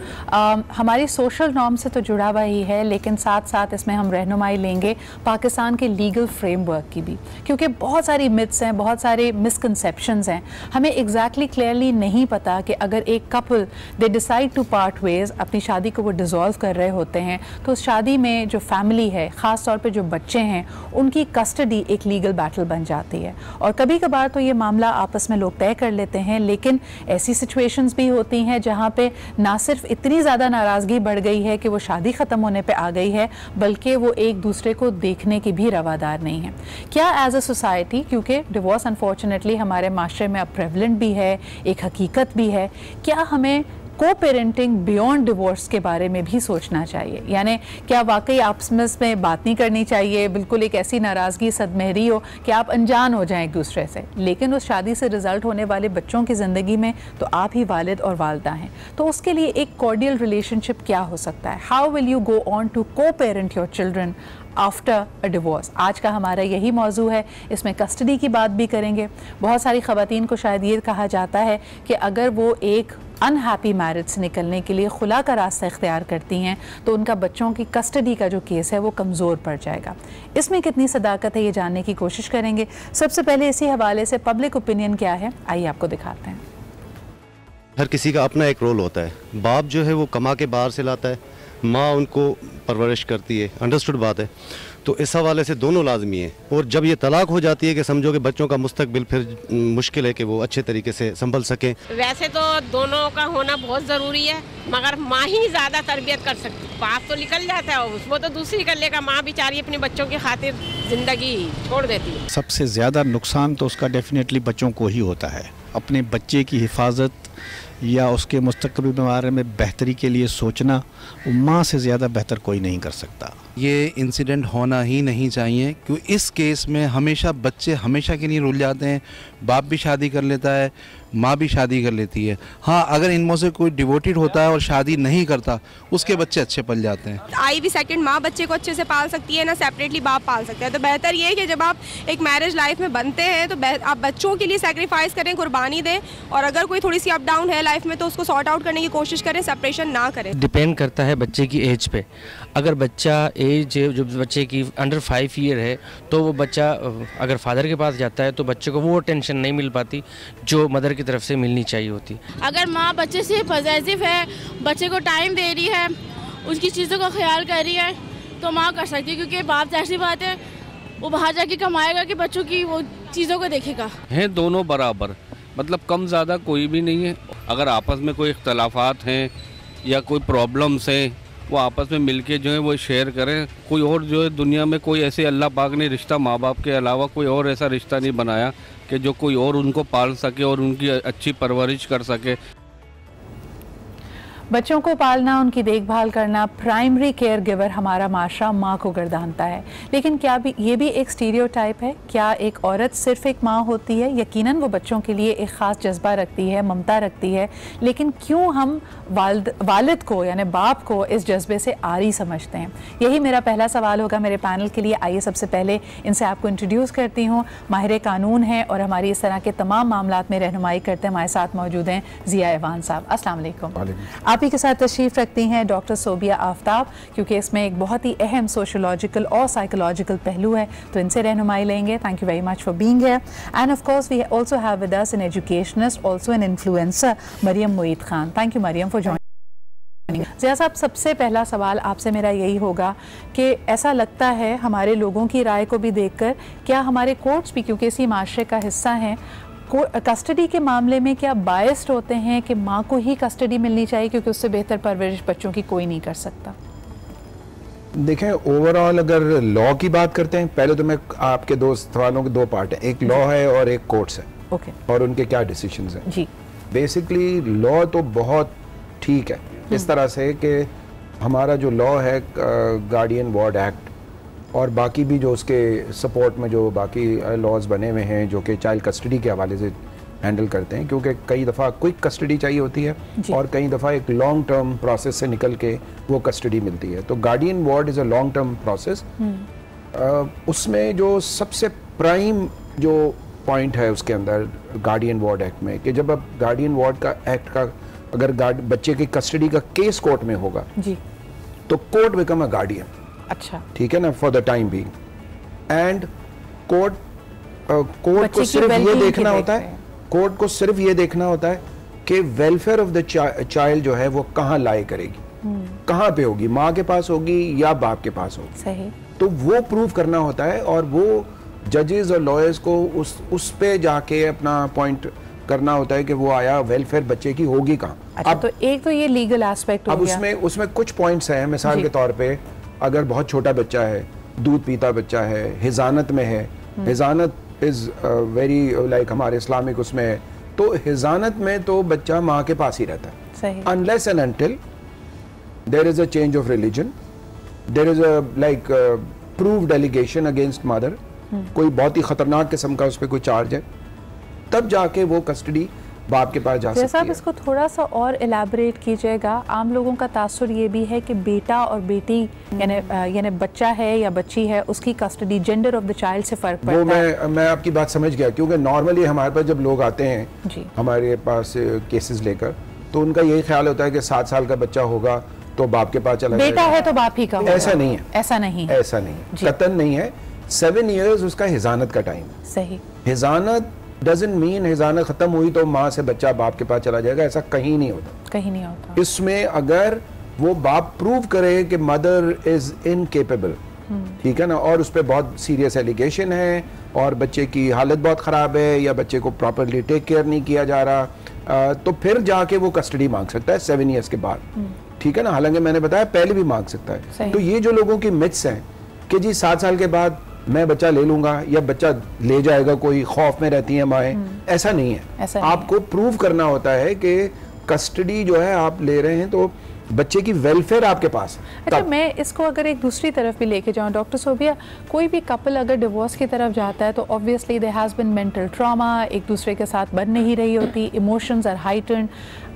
हमारी सोशल नॉर्म से तो जुड़ा हुआ ही है, लेकिन साथ साथ इसमें हम रहनुमाई लेंगे पाकिस्तान के लीगल फ्रेमवर्क की भी, क्योंकि बहुत सारी मिथ्स हैं, बहुत सारे मिसकंसेप्शंस हैं. हमें एग्जैक्टली क्लियरली नहीं पता कि अगर एक couple they decide to part ways, अपनी शादी को वो डिज़ोल्व कर रहे होते हैं, तो उस शादी में जो फैमिली है, ख़ास तौर पे जो बच्चे हैं, उनकी कस्टडी एक लीगल बैटल बन जाती है. और कभी कभार तो ये मामला आपस में लोग तय कर लेते हैं हैं, लेकिन ऐसी सिचुएशंस भी होती हैं जहाँ पे ना सिर्फ इतनी ज़्यादा नाराज़गी बढ़ गई है कि वो शादी ख़त्म होने पे आ गई है, बल्कि वो एक दूसरे को देखने की भी रवादार नहीं है। क्या एज अ सोसाइटी, क्योंकि डिवोर्स अनफॉर्चुनेटली हमारे माशरे में अब प्रेवलेंट भी है, एक हकीकत भी है, क्या हमें को पेरेंटिंग बियॉन्ड डिवोर्स के बारे में भी सोचना चाहिए? यानी क्या वाकई आपस में बात नहीं करनी चाहिए, बिल्कुल एक ऐसी नाराज़गी सदमहरी हो कि आप अनजान हो जाएं एक दूसरे से, लेकिन उस शादी से रिज़ल्ट होने वाले बच्चों की ज़िंदगी में तो आप ही वालिद और वालदा हैं, तो उसके लिए एक कॉर्डियल रिलेशनशिप क्या हो सकता है? How will you go on to co-parent your children after a divorce? आज का हमारा यही मौजू है, इसमें कस्टडी की बात भी करेंगे। बहुत सारी ख़वातीन को शायद ये कहा जाता है कि अगर वो एक अनहैप्पी मैरिज से निकलने के लिए खुला का रास्ता इख्तियार करती हैं तो उनका बच्चों की कस्टडी का जो केस है वो कमज़ोर पड़ जाएगा। इसमें कितनी सदाकत है, ये जानने की कोशिश करेंगे। सबसे पहले इसी हवाले से पब्लिक ओपिनियन क्या है, आइए आपको दिखाते हैं। हर किसी का अपना एक रोल होता है। बाप जो है वो कमा के बाहर से लाता है, माँ उनको परवरिश करती है, अंडरस्टूड बात है। तो इस हवाले से दोनों लाजमी है। और जब ये तलाक हो जाती है कि समझो कि बच्चों का मुस्तकबिल फिर मुश्किल है कि वो अच्छे तरीके से संभल सकें। वैसे तो दोनों का होना बहुत ज़रूरी है, मगर माँ ही ज़्यादा तरबियत कर सकती। बाप तो निकल जाता है, उसको तो दूसरी कर लेगा, माँ बेचारी अपने बच्चों की खातिर ज़िंदगी छोड़ देती है। सबसे ज़्यादा नुकसान तो उसका डेफिनेटली बच्चों को ही होता है। अपने बच्चे की हिफाजत या उसके मुस्तकबिल के बारे में बेहतरी के लिए सोचना माँ से ज़्यादा बेहतर कोई नहीं कर सकता। ये इंसिडेंट होना ही नहीं चाहिए, क्योंकि इस केस में हमेशा बच्चे हमेशा के लिए रुल जाते हैं। बाप भी शादी कर लेता है, माँ भी शादी कर लेती है। हाँ, अगर इनमें से कोई डिवोटेड होता है और शादी नहीं करता, उसके बच्चे अच्छे पल जाते हैं। आई भी सेकंड माँ बच्चे को अच्छे से पाल सकती है ना, सेपरेटली बाप पाल सकता है। तो बेहतर ये है कि जब आप एक मैरिज लाइफ में बनते हैं तो आप बच्चों के लिए सेक्रीफाइस करें, कुर्बानी दें, और अगर कोई थोड़ी सी अप डाउन है लाइफ में तो उसको सॉर्ट आउट करने की कोशिश करें, सेपरेशन ना करें। डिपेंड करता है बच्चे की एज पे। अगर बच्चा एज जो बच्चे की अंडर 5 ईयर है तो वो बच्चा अगर फादर के पास जाता है तो बच्चे को वो टेंशन नहीं मिल पाती जो मदर की तरफ से मिलनी चाहिए होती। अगर माँ बच्चे से पॉजिटिव है, बच्चे को टाइम दे रही है, उसकी चीज़ों का ख्याल कर रही है, तो माँ कर सकती है, क्योंकि बाप ऐसी बात है वो बाहर जाके कमाएगा कि बच्चों की वो चीज़ों को देखेगा। हैं दोनों बराबर, मतलब कम ज़्यादा कोई भी नहीं है। अगर आपस में कोई इख्तलाफात हैं या कोई प्रॉब्लम्स हैं, वो आपस में मिलके जो है वो शेयर करें। कोई और जो है दुनिया में कोई ऐसे अल्लाह पाक ने रिश्ता माँ बाप के अलावा कोई और ऐसा रिश्ता नहीं बनाया कि जो कोई और उनको पाल सके और उनकी अच्छी परवरिश कर सके। बच्चों को पालना, उनकी देखभाल करना, प्राइमरी केयर गिवर हमारा माशरा माँ को गर्दानता है। लेकिन क्या भी ये भी एक स्टीरियोटाइप है? क्या एक औरत सिर्फ एक माँ होती है? यकीनन वो बच्चों के लिए एक ख़ास जज्बा रखती है, ममता रखती है, लेकिन क्यों हम वालिद को यानी बाप को इस जज्बे से आरी समझते हैं? यही मेरा पहला सवाल होगा मेरे पैनल के लिए। आइए सबसे पहले इनसे आपको इंट्रोड्यूस करती हूँ। माहिर कानून हैं और हमारी इस तरह के तमाम मामलात में रहनुमाई करते हैं। हमारे साथ मौजूद हैं ज़िया ऐवान साहब। अस्सलाम वालेकुम। आप ही के साथ तशरीफ़ रखती हैं डॉक्टर सोबिया आफ्ताब, क्योंकि इसमें एक बहुत ही अहम सोशोलॉजिकल और साइकोलॉजिकल पहलू है, तो इनसे रहनुमाई लेंगे। Thank you very much for being here. And of course we also have with us an educationist, also an influencer, Mariam Moeed Khan. Thank you Mariam for joining. Zia sahab, सबसे पहला सवाल आपसे मेरा यही होगा कि ऐसा लगता है हमारे लोगों की राय को भी देखकर, क्या हमारे कोर्ट्स भी, क्योंकि इसी माशरे का हिस्सा हैं, कस्टडी के मामले में क्या बायस्ड होते हैं कि माँ को ही कस्टडी मिलनी चाहिए क्योंकि उससे बेहतर परवरिश बच्चों की कोई नहीं कर सकता? देखें, ओवरऑल अगर लॉ की बात करते हैं, पहले तो मैं आपके दो सवालों के दो पार्ट हैं, एक लॉ है और एक कोर्ट्स है। ओके। और उनके क्या डिसीजंस हैं। जी। बेसिकली लॉ तो बहुत ठीक है इस तरह से कि हमारा जो लॉ है गार्डियन वार्ड एक्ट और बाकी भी जो उसके सपोर्ट में जो बाकी लॉज बने हुए हैं जो कि चाइल्ड कस्टडी के हवाले से हैंडल करते हैं, क्योंकि कई दफ़ा क्विक कस्टडी चाहिए होती है और कई दफ़ा एक लॉन्ग टर्म प्रोसेस से निकल के वो कस्टडी मिलती है। तो guardian ward is a long term process. उसमें जो सबसे प्राइम जो पॉइंट है उसके अंदर गार्डियन वार्ड एक्ट में कि जब अब गार्डियन वार्ड का एक्ट का अगर बच्चे की कस्टडी का केस कोर्ट में होगा जी, तो कोर्ट बिकम अ गार्डियन। अच्छा, ठीक है ना, for the time being. And court को सिर्फ ये देखना होता है, कोर्ट को सिर्फ ये देखना होता है कि वेलफेयर ऑफ द चाइल्ड जो है वो कहाँ लाई करेगी, कहाँ पे होगी, माँ के पास होगी या बाप के पास होगी। सही। तो वो प्रूव करना होता है और वो जजेस और लॉयर्स को उस पे जाके अपना पॉइंट करना होता है कि वो आया वेलफेयर बच्चे की होगी कहाँ। अच्छा, अब तो एक तो ये लीगल एस्पेक्ट हो अब गया। उसमें कुछ पॉइंट्स हैं। मिसाल के तौर पे अगर बहुत छोटा बच्चा है, दूध पीता बच्चा है, हिजानत में है, हिजानत इज वेरी लाइक हमारे इस्लामिक उसमें है, तो हिजानत में तो बच्चा माँ के पास ही रहता है unless and until there is a change of religion, there is a like proved allegation against mother, कोई बहुत ही खतरनाक किस्म का उस पर कोई चार्ज है, तब जाके वो कस्टडी बाप के पास जा सकती है। इसको थोड़ा सा और एलैबोरेट कीजिएगा। आम लोगों का तासुर ये भी है कि बेटा और बेटी यानी बच्चा है या बच्ची है, उसकी custody gender of the child से फर्क पड़ता है। वो मैं आपकी बात समझ गया, क्योंकि नॉर्मली हमारे पास जब लोग आते हैं हमारे पास केसेस लेकर, तो उनका यही ख्याल होता है कि 7 साल का बच्चा होगा तो बाप के पास चला जाएगा, बेटा है तो बाप ही का होगा। ऐसा नहीं है, ऐसा नहीं है, कतन नहीं है। 7 years उसका हिजानत का टाइम। सही। हिजानत डजंट मीन हिजानत खत्म हुई तो माँ से बच्चा बाप के पास चला जाएगा, ऐसा कहीं नहीं होता। कहीं नहीं होता। इसमें अगर वो बाप प्रूव करे कि मदर इज इनकेपेबल, ठीक है ना, और उस पर बहुत सीरियस एलिगेशन है और बच्चे की हालत बहुत ख़राब है या बच्चे को प्रॉपरली टेक केयर नहीं किया जा रहा, तो फिर जाके वो कस्टडी मांग सकता है 7 years के बाद, ठीक है ना। हालांकि मैंने बताया पहले भी मांग सकता है। तो ये जो लोगों की मिथ्स हैं कि जी 7 साल के बाद मैं बच्चा ले लूंगा या बच्चा ले जाएगा, कोई खौफ में रहती है माएँ, ऐसा नहीं है। आपको प्रूव करना होता है कि कस्टडी जो है आप ले रहे हैं तो बच्चे की वेलफेयर आपके पास। अच्छा, मैं इसको अगर एक दूसरी तरफ भी लेके जाऊँ डॉक्टर सोबिया, कोई भी कपल अगर डिवोर्स की तरफ जाता है तो obviously there has been mental trauma, एक दूसरे के साथ बन नहीं रही होती, इमोशंस आर हाइटन्ड।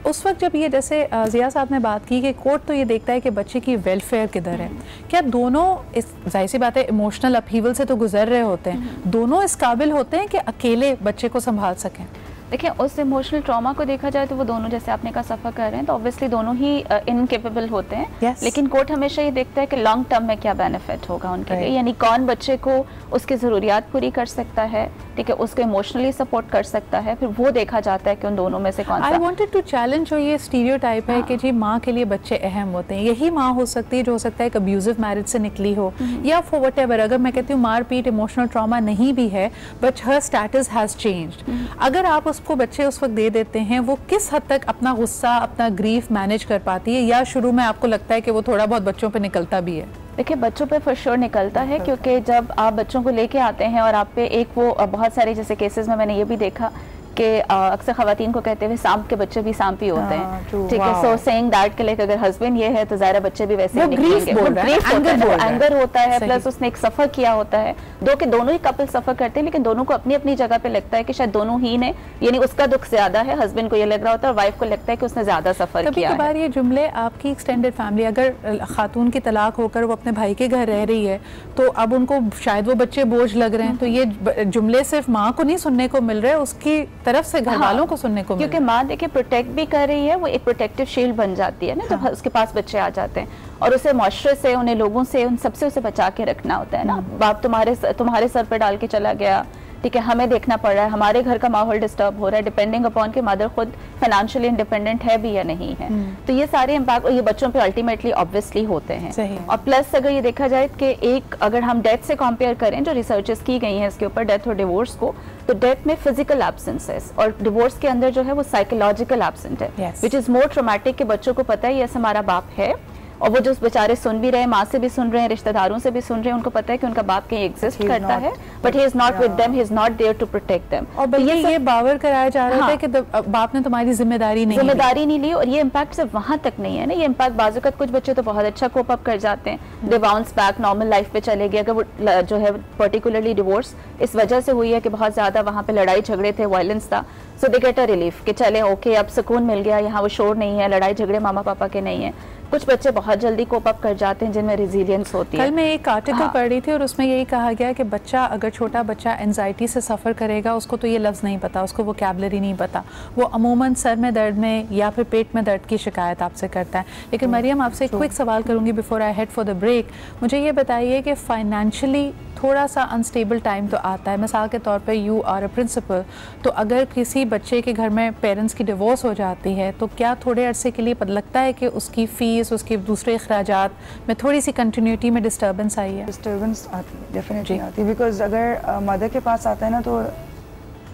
उस वक्त जब ये जैसे ज़िया साहब ने बात की कि कोर्ट तो ये देखता है कि बच्चे की वेलफेयर किधर है, क्या दोनों इस जाहिर सी बात है इमोशनल अपहीवल से तो गुजर रहे होते हैं, दोनों इस काबिल होते हैं कि अकेले बच्चे को संभाल सकें? देखिए, उस इमोशनल ट्रॉमा को देखा जाए तो वो दोनों, जैसे आपने कहा, सफ़र कर रहे हैं तो ऑब्वियसली दोनों ही इनकेपेबल होते हैं। लेकिन कोर्ट हमेशा ये देखता है कि लॉन्ग टर्म में क्या बेनिफिट होगा उनके लिए, यानी कौन बच्चे को उसकी ज़रूरियात पूरी कर सकता है, ठीक है, उसको इमोशनली सपोर्ट कर सकता है, फिर वो देखा जाता है कि उन दोनों में से कौन सा। आई वांटेड टू चैलेंज जो ये स्टीरियोटाइप है कि जी माँ के लिए बच्चे अहम होते हैं। यही माँ हो सकती है जो हो सकता है एक अब्यूजिव मैरिज से निकली हो या फॉर वट एवर, अगर मैं कहती हूँ मारपीट इमोशनल ट्रॉमा नहीं भी है but her status has changed, अगर आप उसको बच्चे उस वक्त दे देते हैं, वो किस हद तक अपना गुस्सा, अपना ग्रीफ मैनेज कर पाती है, या शुरू में आपको लगता है कि वो थोड़ा बहुत बच्चों पे निकलता भी है? देखिए, बच्चों पे फॉर श्योर निकलता है, क्योंकि जब आप बच्चों को लेके आते हैं और आप पे एक वो बहुत सारे जैसे केसेस में मैंने ये भी देखा कि अक्सर खवातीन को कहते हुए सांप के बच्चे भी सांप ही होते हैं, ठीक है। सो सेइंग दैट के लाइक अगर हस्बैंड ये है तो ज़ाहिर बच्चे भी वैसे ही निकलेंगे। वो ग्रीफ होता है, एंगर होता है, प्लस उसने एक सफ़र किया होता है। दोनों ही कपल सफ़र करते हैं, लेकिन दोनों को अपनी अपनी जगह पे लगता है कि शायद दोनों ही ने, यानी उसका दुख ज़्यादा है, हस्बैंड को ये लग रहा होता है और वाइफ को लगता है कि उसने ज़्यादा सफ़र किया है। कभी-कभार ये जुमले आपकी एक्सटेंडेड फैमिली, अगर खातून की तलाक होकर वो अपने भाई के घर रह रही है तो अब उनको शायद वो बच्चे बोझ लग रहे हैं, तो ये जुमले सिर्फ माँ को नहीं सुनने को मिल रहे, उसकी तरफ से घर वालों को सुनने को, क्योंकि माँ देखिए प्रोटेक्ट भी कर रही है, वो एक प्रोटेक्टिव शील्ड बन जाती है ना जब उसके पास बच्चे आ जाते हैं, और उसे माशरे से, उन्हें लोगों से, उन सबसे उसे बचा के रखना होता है ना। बाप तुम्हारे सर पे डाल के चला गया, ठीक है, हमें देखना पड़ रहा है, हमारे घर का माहौल डिस्टर्ब हो रहा है, डिपेंडिंग अपॉन कि मदर खुद फाइनेंशियली इंडिपेंडेंट है भी या नहीं है। तो ये सारे इम्पैक्ट ये बच्चों पे अल्टीमेटली ऑब्वियसली होते हैं। और प्लस अगर ये देखा जाए कि एक अगर हम डेथ से कंपेयर करें, जो रिसर्चेस की गई हैं इसके ऊपर डेथ और डिवोर्स को, तो डेथ में फिजिकल एब्सेंसेस और डिवोर्स के अंदर जो है वो साइकोलॉजिकल एब्सेंट है, विच इज मोर ट्रॉमेटिक, कि बच्चों को पता है ये हमारा बाप है, और वो जो बेचारे सुन भी रहे हैं, माँ से भी सुन रहे हैं, रिश्तेदारों से भी सुन रहे हैं, उनको पता है कि उनका बाप कहीं एग्जिस्ट करता है, but he is not with them, he is not there to protect them. और बल्कि ये बावर कराया जा रहा है कि बाप ने तुम्हारी जिम्मेदारी नहीं ली, और ये इम्पैक्ट सिर्फ वहाँ तक नहीं है ना, ये इम्पैक्ट बाजुकत कुछ बच्चे तो बहुत अच्छा कोप अप कर जाते हैं, दे बाउंस बैक, नॉर्मल लाइफ पे चले गए। अगर वो जो है पर्टिकुलरली डिवोर्स इस वजह से हुई है कि बहुत ज्यादा वहाँ पे लड़ाई झगड़े थे, वायलेंस था, सो दे गेट अ रिलीफ कि चले ओके अब सुकून मिल गया, यहाँ वो शोर नहीं है, लड़ाई झगड़े मामा पापा के नहीं है। कुछ बच्चे बहुत जल्दी कोप अप कर जाते हैं जिनमें रेजिलियंस होती है। कल मैं एक आर्टिकल पढ़ रही थी और उसमें यही कहा गया कि बच्चा, अगर छोटा बच्चा एंजाइटी से सफ़र करेगा, उसको तो ये लफ्ज़ नहीं पता, उसको वोकैबुलरी नहीं पता, वो अमूमन सर में दर्द में या फिर पेट में दर्द की शिकायत आपसे करता है। लेकिन मरियम, आपसे एक क्विक सवाल करूँगी before I head for the break. मुझे ये बताइए कि फाइनेंशियली थोड़ा सा अनस्टेबल टाइम तो आता है, मिसाल के तौर पे यू आर अ प्रिंसिपल, तो अगर किसी बच्चे के घर में पेरेंट्स की डिवोर्स हो जाती है तो क्या थोड़े अरसे के लिए लगता है कि उसकी फ़ीस, उसके दूसरे अखराजात में थोड़ी सी कंटिन्यूटी में डिस्टर्बेंस आई है? डिस्टर्बेंस आती है, डेफिनेटली आती है, बिकॉज अगर मदर के पास आता है ना तो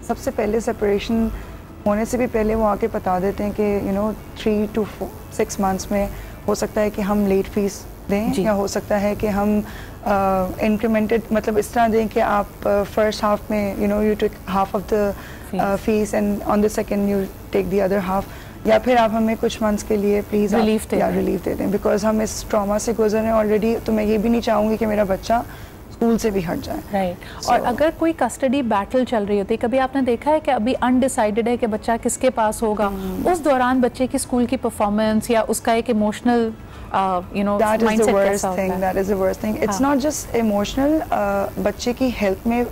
सबसे पहले सेपरेशन होने से भी पहले वो आके बता देते हैं कि 3 to 6 months में हो सकता है कि हम लेट फीस दें, या हो सकता है कि हम इंक्रीमेंटेड मतलब इस तरह दें कि आप फर्स्ट हाफ में you take half of the fees and on the second you take the other half, या फिर आप हमें कुछ मंथ्स के लिए प्लीज़ रिलीफ दे दें, बिकॉज हम इस ट्रॉमा से गुजर रहे हैं ऑलरेडी। तो मैं ये भी नहीं चाहूँगी कि मेरा बच्चा स्कूल से भी हट जाए। राइट। और अगर कोई कस्टडी बैटल चल रही होती है, कभी आपने देखा है कि अभी अनडिसाइडेड है कि बच्चा किसके पास होगा, उस दौरान बच्चे की स्कूल की परफॉर्मेंस या उसका एक emotional that is the worst thing. That is the worst thing. It's not just emotional. बच्चे की हेल्थ में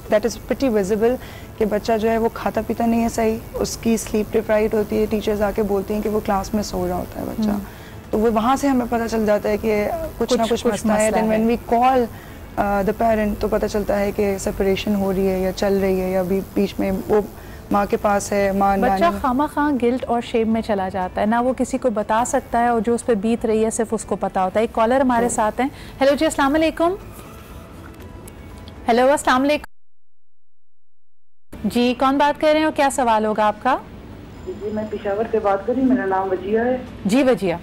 that is pretty visible कि बच्चा जो है वो खाता पीता नहीं है सही, उसकी स्लीप डिप्राइव्ड होती है, टीचर्स आके बोलती हैं कि वो क्लास में सो रहा होता है बच्चा, तो वो वहाँ से हमें पता चल जाता है कि कुछ ना कुछ मसला है। Then when we call the parent तो पता चलता है कि सेपरेशन हो रही है या चल रही है, या बीच में वो माँ के पास है, माँ बच्चा खामा गिल्ट और शेम में चला जाता है, ना वो किसी को बता सकता है और जो उस पर बीत रही है सिर्फ उसको पता होता है। एक कॉलर हमारे साथ हैं। हेलो जी, अस्सलाम वालेकुम। हेलो, अस्सलाम वालेकुम जी, कौन बात कर रहे हैं और क्या सवाल होगा आपका? जी मैं पेशावर से बात कर रही हूँ, मेरा नाम वजिया है। जी वजिया,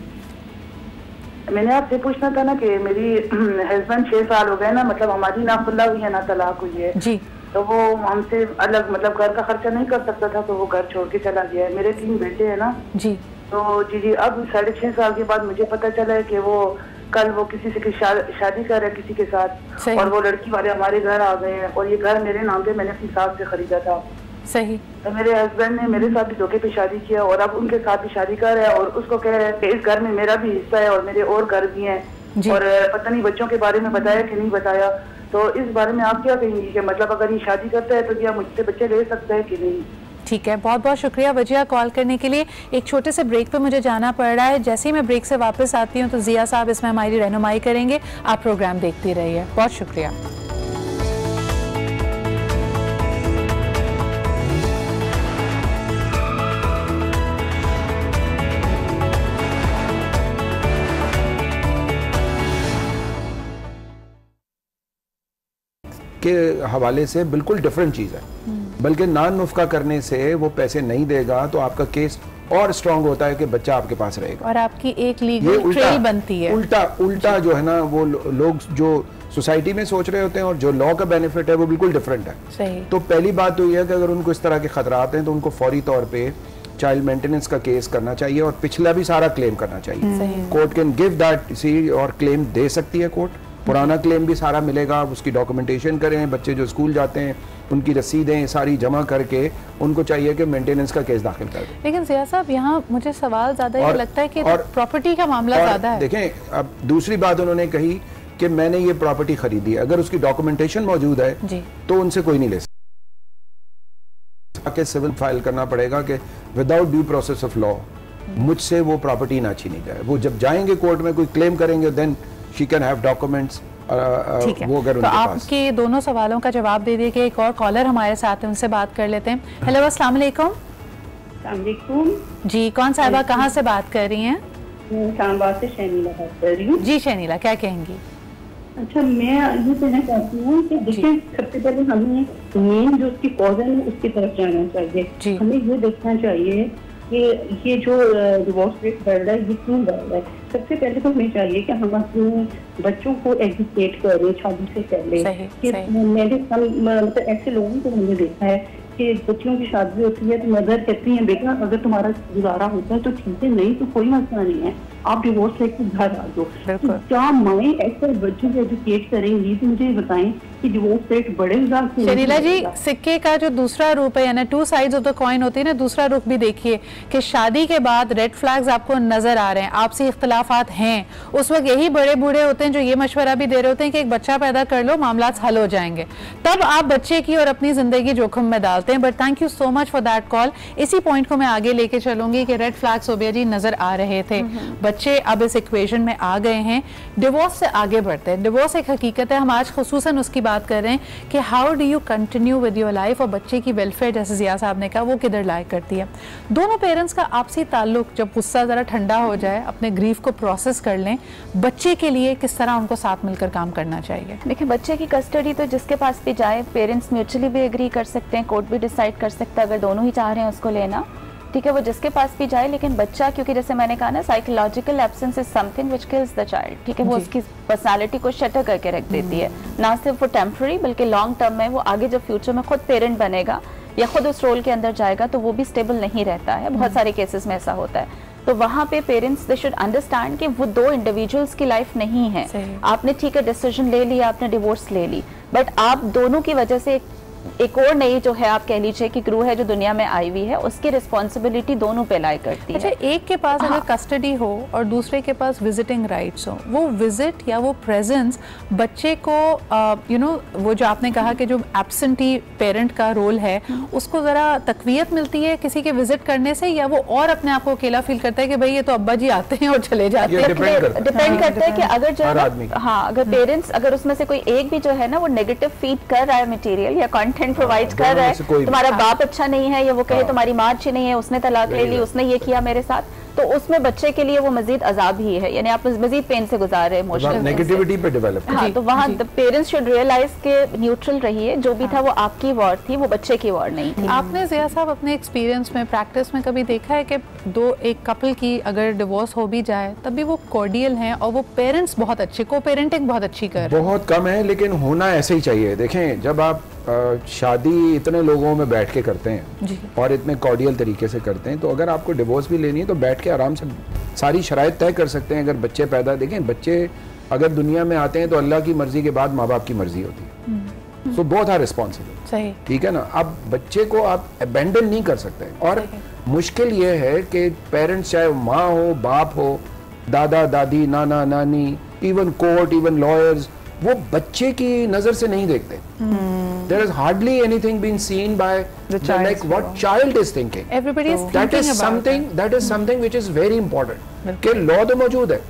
मैंने आपसे पूछना था ना कि मेरी हस्बैंड 6 साल हो गए ना, मतलब हमारी ना खुला हुई है ना तलाक हुई है जी, तो वो हमसे अलग मतलब घर का खर्चा नहीं कर सकता था, तो वो घर छोड़ के चला गया है। मेरे 3 बेटे हैं ना जी, तो जी अब 6.5 साल के बाद मुझे पता चला है कि वो कल वो किसी से शादी कर रहे हैं किसी के साथ, और वो लड़की वाले हमारे घर आ गए हैं, और ये घर मेरे नाम पे मैंने अपनी सास से खरीदा था। सही। तो मेरे हस्बैंड ने मेरे साथ भी धोखे पे शादी किया और अब उनके साथ भी शादी कर रहा है, और उसको कह रहे हैं कि इस घर में मेरा भी हिस्सा है और मेरे और घर भी हैं, और पता नहीं बच्चों के बारे में बताया कि नहीं बताया। तो इस बारे में आप क्या कहेंगी कि मतलब अगर ये शादी करता है तो क्या मुझसे बच्चे ले सकता है कि नहीं? ठीक है, बहुत बहुत शुक्रिया वजिया कॉल करने के लिए। एक छोटे से ब्रेक पे मुझे जाना पड़ रहा है, जैसे ही मैं ब्रेक से वापस आती हूँ तो जिया साहब इसमें हमारी रहनुमाई करेंगे। आप प्रोग्राम देखती रहिए, बहुत शुक्रिया। के हवाले से बिल्कुल डिफरेंट चीज़ है, बल्कि नान नुफ्का करने से वो पैसे नहीं देगा तो आपका केस और स्ट्रांग होता है कि बच्चा आपके पास रहेगा और आपकी एक लीगल ट्रेल बनती है। उल्टा जो है ना, वो लोग जो सोसाइटी में सोच रहे होते हैं और जो लॉ का बेनिफिट है वो बिल्कुल डिफरेंट है। सही। तो पहली बात तो यह है कि अगर उनको इस तरह के खतरात हैं तो उनको फौरी तौर पे चाइल्ड मेंटेनेंस का केस करना चाहिए और पिछला भी सारा क्लेम करना चाहिए। कोर्ट कैन गिव दैट सी, और क्लेम दे सकती है कोर्ट, पुराना क्लेम भी सारा मिलेगा, उसकी डॉक्यूमेंटेशन करें, बच्चे जो स्कूल जाते हैं उनकी रसीदें सारी जमा करके उनको चाहिए कि मेंटेनेंस का केस दाखिल कर दें। लेकिन जिया साहब यहाँ मुझे सवाल ज्यादा ये लगता है कि प्रॉपर्टी का मामला ज्यादा है। देखें, अब दूसरी बात उन्होंने कही कि मैंने ये प्रॉपर्टी खरीदी, अगर उसकी डॉक्यूमेंटेशन मौजूद है तो उनसे कोई नहीं ले सकता। सिविल फाइल करना पड़ेगा कि without due process of law मुझसे वो प्रॉपर्टी ना छीनी जाए। वो जब जाएंगे कोर्ट में कोई क्लेम करेंगे then she can have documents. ठीक है, तो आपके दोनों सवालों का जवाब दे दिए कि एक और कॉलर हमारे साथ है, उनसे बात कर लेते हैं। हेलो, अस्सलाम वालेकुम। जी, कौन साहिबा कहाँ से बात कर रही हैं? इस्लामाबाद से शैनीला बात कर रही हूँ। जी शैनीला, क्या कहेंगी? अच्छा, मैं ये कहना चाहती हूँ कि देखिए, सबसे पहले हमें मेन जो उसकी कॉज है उसकी तरफ जाना चाहिए। हमें ये देखना चाहिए कि ये जो डिवोर्स रेट बढ़ रहा है ये क्यों बढ़ रहा है। सबसे पहले तो हमें चाहिए कि हम अपने बच्चों को एजुकेट करें शादी से पहले। मैंने मतलब ऐसे लोगों को मैंने देखा है कि बच्चियों की शादी होती है तो मदर कहती है बेटा अगर तुम्हारा गुजारा होता है तो ठीक है, नहीं तो कोई मसला नहीं है, आप डिवोर्स लेकर घर आ जाओ। तो क्या माएँ ऐसे बच्चों को एजुकेट करेंगी? तो मुझे बताएं कि डिवोर्स रेट बढ़ेगा। शरीला जी, सिक्के का जो दूसरा रूप है, यानी 2 साइड्स ऑफ द कॉइन होती है ना, दूसरा रुख भी देखिए कि शादी के बाद रेड फ्लैग्स आपको नजर आ रहे हैं, आपसी इख्तलाफात हैं, उस वक्त यही बड़े बूढ़े होते हैं जो ये मशवरा भी दे रहे होते हैं कि एक बच्चा पैदा कर लो, मामला हल हो जाएंगे, तब आप बच्चे की और अपनी जिंदगी जोखिम में डालते हैं। But thank you so much for that call. इसी पॉइंट को मैं आगे लेके चलूंगी कि रेड फ्लैग्स ओबिया जी नजर आ रहे थे, बच्चे अब इस इक्वेशन में आ गए हैं, डिवोर्स से आगे बढ़ते हैं। डिवोर्स एक हकीकत है, हम आज खुसूसन उसकी बात कर रहे हैं कि how do you continue with your life, और बच्चे की वेलफेयर जैसे जिया साहब ने कहा वो किधर लायक करती है। दोनों पेरेंट्स का आपसी ताल्लुक, जब गुस्सा ज़रा ठंडा हो जाए, अपने ग्रीफ को प्रोसेस कर लें, बच्चे के लिए किस तरह उनको साथ मिलकर काम करना चाहिए? देखिए, बच्चे की कस्टडी तो जिसके पास भी जाए, पेरेंट्स म्यूचुअली भी एग्री कर सकते हैं, कोर्ट भी डिसाइड कर सकता है अगर दोनों ही चाह रहे हैं उसको लेना, ठीक है, वो जिसके पास भी जाए। लेकिन बच्चा, क्योंकि जैसे मैंने कहा ना, psychological absence is something which kills the child, ठीक है, वो उसकी पर्सनालिटी को शटर करके रख देती है, ना सिर्फ वो टेम्पररी बल्कि लॉन्ग टर्म में वो आगे जब फ्यूचर में खुद पेरेंट बनेगा या खुद उस रोल के अंदर जाएगा तो वो भी स्टेबल नहीं रहता है। बहुत सारे केसेस में ऐसा होता है। तो वहाँ पे पेरेंट्स दे शुड अंडरस्टैंड कि वो दो इंडिविजुअल्स की लाइफ नहीं है। आपने ठीक है डिसीजन ले लिया, आपने डिवोर्स ले ली, बट आप दोनों की वजह से एक और नई जो है आप कह लीजिए कि क्रू है जो दुनिया में आई हुई है, उसकी रिस्पॉन्सिबिलिटी दोनों पे लाई करती है। अच्छा, एक के पास अगर कस्टडी हो और दूसरे के पास विजिटिंग राइट्स हो, वो विजिट या वो प्रेजेंस बच्चे को वो जो आपने कहा कि जो एब्सेंटी पेरेंट का रोल है उसको ज़रा तकवीयत मिलती है किसी के विजिट करने से, या वो और अपने आप को अकेला फील करता है कि भाई ये तो अब्बा जी आते हैं और चले जाते हैं? डिपेंड करता है कि अगर जो अगर पेरेंट्स, अगर उसमें से कोई एक भी जो है ना वो नेगेटिव फीड कर रहा है मटेरियल या कंटेंट प्रोवाइड कर रहा है, तुम्हारा बाप अच्छा नहीं है या वो कहे तुम्हारी माँ अच्छी नहीं है, उसने तलाक ले ली, उसने ये किया मेरे साथ, तो उसमें बच्चे के लिए वो मजीद अजाब ही है, यानी आप मजीद पेन से गुजार रहे हैं, इमोशनल नेगेटिविटी पे डेवलप। हाँ, तो वहाँ पेरेंट्स शुड रियलाइज के न्यूट्रल रहिए, जो भी था वो आपकी वॉर थी, वो बच्चे की वॉर नहीं थी। आपने ज़िया साहब अपने एक्सपीरियंस में, प्रैक्टिस में कभी देखा है कि एक कपल की अगर डिवोर्स हो भी जाए तब भी वो कॉर्डियल हैं और वो पेरेंट्स बहुत अच्छे, को पेरेंटिंग बहुत अच्छी कर रहे हैं? बहुत कम है, लेकिन होना ऐसे ही चाहिए। देखें, जब आप शादी इतने लोगों में बैठ के करते हैं और इतने कॉर्डियल तरीके से करते हैं, तो अगर आपको डिवोर्स भी लेनी है तो बैठ के आराम से सारी शराइत तय कर सकते हैं। अगर बच्चे पैदा, देखें, बच्चे अगर दुनिया में आते हैं तो अल्लाह की मर्जी के बाद माँ बाप की मर्जी होती है। सो बोथ आर रिस्पॉन्सिबल, सही, ठीक है ना। अब बच्चे को आप अबेंडन नहीं कर सकते, और मुश्किल ये है कि पेरेंट्स, चाहे माँ हो, बाप हो, दादा दादी, नाना नानी, इवन कोर्ट, इवन लॉयर्स, वो बच्चे की नजर से नहीं देखते। There is hardly anything being seen by like what child is thinking. Everybody is that thinking is about something that. That is something which is very important. कि लॉ तो मौजूद है,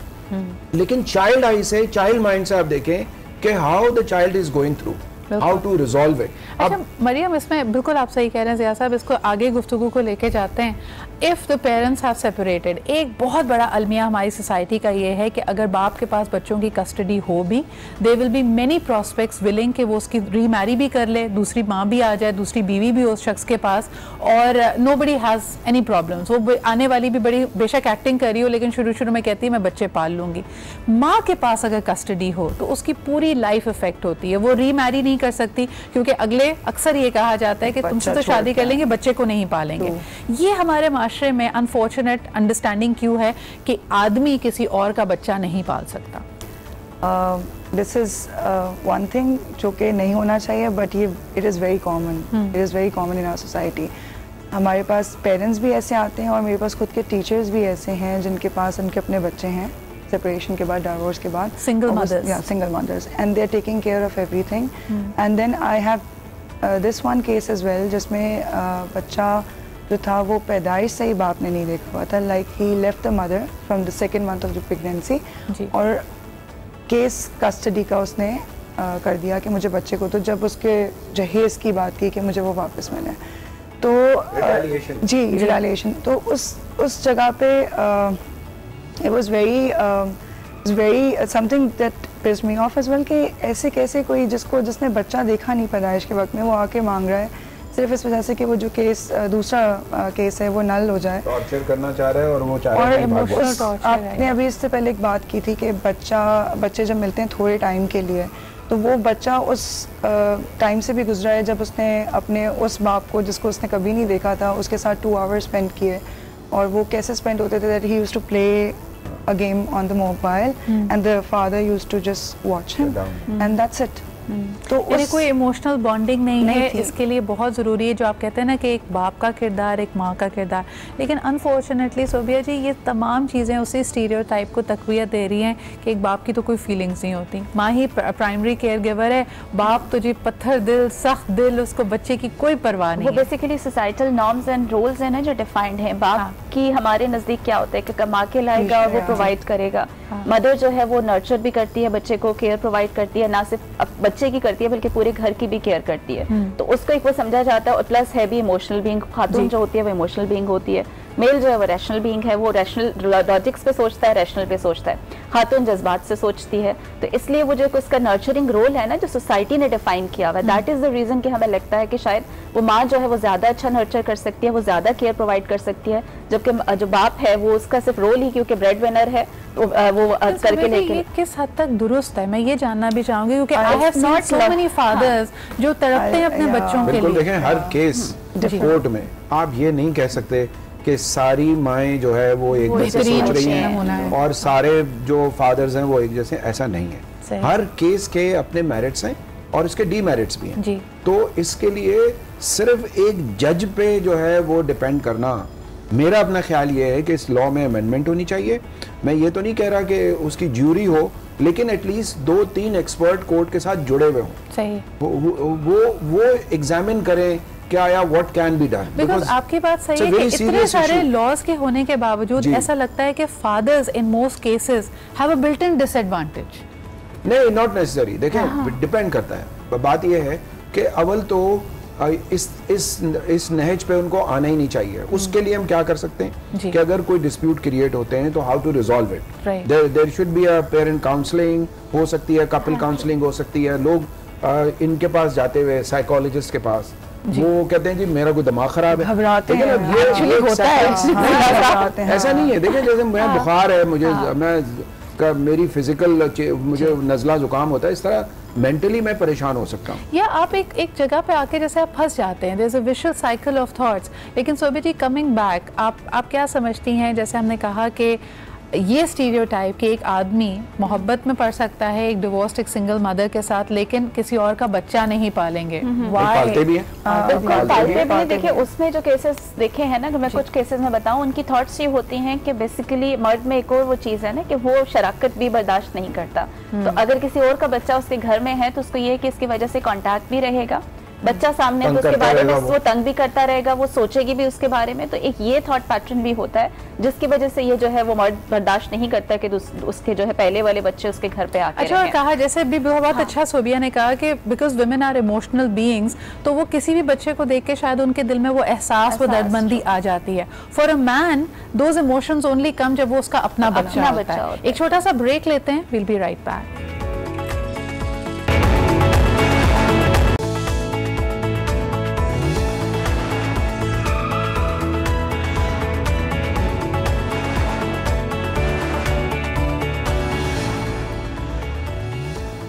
लेकिन चाइल्ड आई से, चाइल्ड माइंड से आप देखें कि how the child is going through, how to resolve it. अच्छा मरियम, इसमें बिल्कुल आप सही कह रहे हैं ज़िया साहब, इसको आगे गुफ्तगू को लेके जाते हैं। If the parents have separated, एक बहुत बड़ा अलमिया हमारी सोसाइटी का ये है कि अगर बाप के पास बच्चों की कस्टडी हो भी, they will be many prospects willing कि वो उसकी रीमैरी भी कर ले, दूसरी माँ भी आ जाए, दूसरी बीवी भी हो उस शख्स के पास, और नोबडी हैज़ एनी प्रॉब्लम्स। वो आने वाली भी बड़ी बेशक एक्टिंग कर रही हो, लेकिन शुरू शुरू में कहती है मैं बच्चे पाल लूँगी। माँ के पास अगर कस्टडी हो तो उसकी पूरी लाइफ इफेक्ट होती है, वो रीमैरी नहीं कर सकती, क्योंकि अगले अक्सर ये कहा जाता है कि तुमसे तो शादी कर लेंगे, बच्चे को नहीं पालेंगे। ये हमारे माशरे में अनफॉर्चुनेट अंडरस्टैंडिंग क्यों है कि आदमी किसी और का बच्चा नहीं पाल सकता? दिस इज़ वन थिंग जो कि नहीं होना चाहिए, बट ये it is very common, it is very common in our society. हमारे पास पेरेंट्स भी ऐसे आते हैं और मेरे पास खुद के टीचर्स भी ऐसे हैं जिनके पास उनके अपने बच्चे हैं, सेपरेशन के बाद, डिवोर्स के बाद, single mothers, and they are taking care of everything. And then I have this one case as well, जिसमें बच्चा जो था वो पैदाइश से ही बाप ने नहीं देखा हुआ था, like he left the mother from the second month of the pregnancy, और केस कस्टडी का उसने कर दिया कि मुझे बच्चे को, तो जब उसके जहेज़ की बात की कि मुझे वो वापस मिले, तो रिटालिएशन, तो उस जगह पे it was very something that pissed me off as well, कि ऐसे कैसे कोई जिसने बच्चा देखा नहीं पैदाइश के वक्त में, वो आके मांग रहा है सिर्फ इस वजह से कि वो जो केस दूसरा केस है वो नल हो जाए, टॉर्चर करना चाह रहा है, और वो चाह रहा है इमोशनल टॉर्चर। आपने अभी इससे पहले एक बात की थी कि बच्चे जब मिलते हैं थोड़े टाइम के लिए, तो वो बच्चा उस टाइम से भी गुजरा है जब उसने अपने उस बाप को, जिसको उसने कभी नहीं देखा था, उसके साथ 2 आवर्स स्पेंड किए, और वो कैसे स्पेंड होते थे, that he used to play a game on the mobile and the father used to just watch him and that's it. तो कोई इमोशनल बॉन्डिंग नहीं है, इसके लिए बहुत ज़रूरी है जो आप कहते हैं ना कि एक बाप का किरदार, एक माँ का किरदार। लेकिन अनफॉर्चुनेटली सोबिया जी, ये तमाम चीज़ें उसी स्टीरियोटाइप को तक़वियत दे रही हैं कि एक बाप की तो कोई फीलिंग्स नहीं होती, माँ ही प्राइमरी केयर गिवर है, बाप तो जी पत्थर दिल, सख्त दिल, उसको बच्चे की कोई परवाह नहीं। वो basically societal norms and roles हैं ना जो डिफाइंड हैं। बाप की हमारे नज़दीक क्या होता है कि कमा के लाएगा और वो प्रोवाइड करेगा। मदर जो है वो नर्चर भी करती है बच्चे को, केयर प्रोवाइड करती है, ना सिर्फ बच्चे की करती है बल्कि पूरे घर की भी केयर करती है। तो उसको एक वो समझा जाता है। और प्लस है भी इमोशनल बीइंग, खातून जो होती है वो इमोशनल बीइंग होती है, मेल जो है वो रैशनल बीइंग है, वो रैशनल लॉजिक्स पे सोचता है, रैशनल पे सोचता है, खातून जज्बात से सोचती है। तो इसलिए वो जो उसका नर्चरिंग रोल है ना जो सोसाइटी ने डिफाइन किया हुआ है, दैट इज द रीजन कि हमें लगता है कि शायद वो माँ जो है वो ज्यादा अच्छा नर्चर कर सकती है, वो ज्यादा केयर प्रोवाइड कर सकती है, जबकि जो बाप है वो उसका सिर्फ रोल ही क्योंकि ब्रेड विनर है वो करके लेके। किस हद तक दुरुस्त है मैं ये जानना भी चाहूंगी, क्योंकि I have seen so many fathers जो तड़पते हैं अपने बच्चों के लिए। देखें हर केस कोर्ट में आप ये नहीं कह सकते कि सारी माएँ जो है वो एक जैसे सोच रही हैं और सारे जो फादर्स हैं वो एक जैसे, ऐसा नहीं है। हर केस के अपने मेरिट्स हैं और इसके डीमेरिट्स भी हैं। तो इसके लिए सिर्फ एक जज पे जो है वो डिपेंड करना, मेरा अपना ख्याल ये है कि इस लॉ में अमेंडमेंट होनी चाहिए। मैं ये तो नहीं कह रहा कि उसकी ज्यूरी हो, लेकिन एटलीस्ट 2-3 एक्सपर्ट कोर्ट के साथ जुड़े हुए हों। सही। वो एग्जामिन करें क्या या what can be done. Because आपकी बात सही है कि इतने सारे लॉज के होने के बावजूद ऐसा लगता है कि fathers in most cases have a built in disadvantage. नहीं, नॉट नेसेसरी। देखें डिपेंड करता है। बात यह है कि अव्वल तो इस नहज पे उनको आना ही नहीं चाहिए। उसके लिए हम क्या कर सकते हैं कि अगर कोई डिस्प्यूट क्रिएट होते हैं तो how to resolve it. There should be a parent counselling हो सकती है, कपल काउंसलिंग हो सकती है। लोग इनके पास जाते हुए साइकोलॉजिस्ट के पास वो कहते हैं जी मेरा कोई दिमाग खराब है, घबराते हैं, ये होता है। ऐसा नहीं है। देखिए जैसे मैं बुखार है, मुझे मेरी फिजिकल मुझे नज़ला जुकाम होता है, इस तरह मेंटली मैं परेशान हो सकता हूँ। या आप एक जगह पे आके जैसे आप फंस जाते हैं, there is a vicious cycle of thoughts. लेकिन सोबिया जी कमिंग बैक, आप क्या समझती हैं, जैसे हमने कहा कि ये स्टीरियोटाइप कि एक आदमी मोहब्बत में पड़ सकता है एक डिवोर्स्ड एक सिंगल मदर के साथ, लेकिन किसी और का बच्चा नहीं पालेंगे। पालते भी हैं। पालते भी। देखिए उसमें जो केसेस देखे हैं ना, मैं कुछ केसेस में बताऊं, उनकी थॉट्स ये होती हैं कि बेसिकली मर्द में एक और वो चीज़ है ना कि वो शराकत भी बर्दाश्त नहीं करता। तो अगर किसी और का बच्चा उसके घर में है तो उसको ये है कि इसकी वजह से कॉन्टैक्ट भी रहेगा, बच्चा सामने तो उसके बारे में वो तंग भी करता रहेगा, वो सोचेगी भी उसके बारे में। तो एक ये थॉट पैटर्न भी होता है जिसकी वजह से ये जो है वो मर्द बर्दाश्त नहीं करता कि उसके जो है पहले वाले बच्चे उसके घर पे आके अच्छा कहा, जैसे भी बहुत अच्छा सोबिया ने कहा कि because women are emotional beings, तो वो किसी भी बच्चे को देख के शायद उनके दिल में वो एहसास वो दर्दमंदी आ जाती है। For a man those emotions only come जब वो उसका अपना बच्चा होता है। एक छोटा सा ब्रेक लेते हैं, will be right back.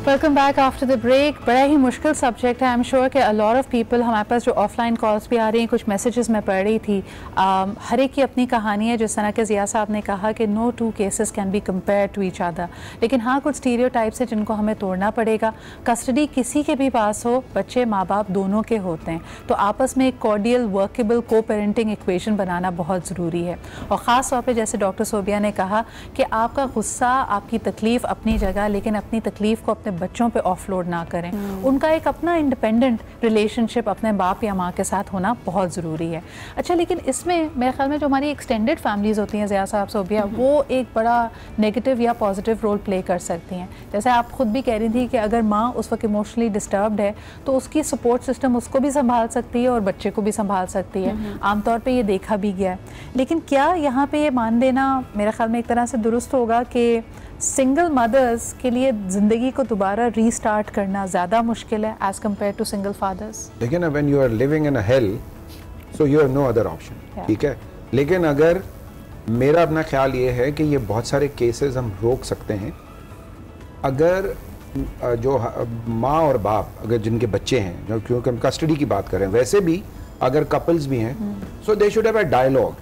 Welcome back after the break. बड़ा ही मुश्किल सब्जेक्ट है। आई एम श्योर कि अ लॉट ऑफ पीपल, हमारे पास जो ऑफलाइन कॉल्स भी आ रही हैं, कुछ मैसेजेस मैं पढ़ रही थी, हर एक की अपनी कहानी है। जिस तरह के ज़िया साहब ने कहा कि no two cases can be compare to each other, लेकिन हाँ कुछ स्टीरियोटाइप्स हैं जिनको हमें तोड़ना पड़ेगा। कस्टडी किसी के भी पास हो, बच्चे माँ बाप दोनों के होते हैं, तो आपस में एक कॉर्डियल वर्केबल को पेरेंटिंग इक्वेशन बनाना बहुत ज़रूरी है। और ख़ास तौर पर जैसे डॉक्टर सोबिया ने कहा कि आपका गुस्सा, आपकी तकलीफ़ अपनी जगह, लेकिन अपनी तकलीफ़ को अपने बच्चों पे ऑफलोड ना करें। उनका एक अपना इंडिपेंडेंट रिलेशनशिप अपने बाप या माँ के साथ होना बहुत ज़रूरी है। अच्छा, लेकिन इसमें मेरे ख्याल में जो हमारी एक्सटेंडेड फैमिलीज़ होती हैं, ज़िया साहब, सोबिया, वो एक बड़ा नेगेटिव या पॉजिटिव रोल प्ले कर सकती हैं। जैसे आप खुद भी कह रही थी कि अगर माँ उस वक्त इमोशनली डिस्टर्ब्ड है तो उसकी सपोर्ट सिस्टम उसको भी संभाल सकती है और बच्चे को भी संभाल सकती है। आमतौर पर ये देखा भी गया है। लेकिन क्या यहाँ पर ये मान देना मेरे ख्याल में एक तरह से दुरुस्त होगा कि सिंगल मदर्स के लिए ज़िंदगी को दोबारा रीस्टार्ट करना ज़्यादा मुश्किल है as compare to single fathers? देखिए ना, when you are living in a hell so you have no other option, ठीक है। लेकिन अगर मेरा अपना ख्याल ये है कि ये बहुत सारे केसेस हम रोक सकते हैं अगर जो माँ और बाप, अगर जिनके बच्चे हैं, जो क्योंकि हम कस्टडी की बात कर रहे हैं, वैसे भी अगर कपल्स भी हैं, so they should have a dialogue.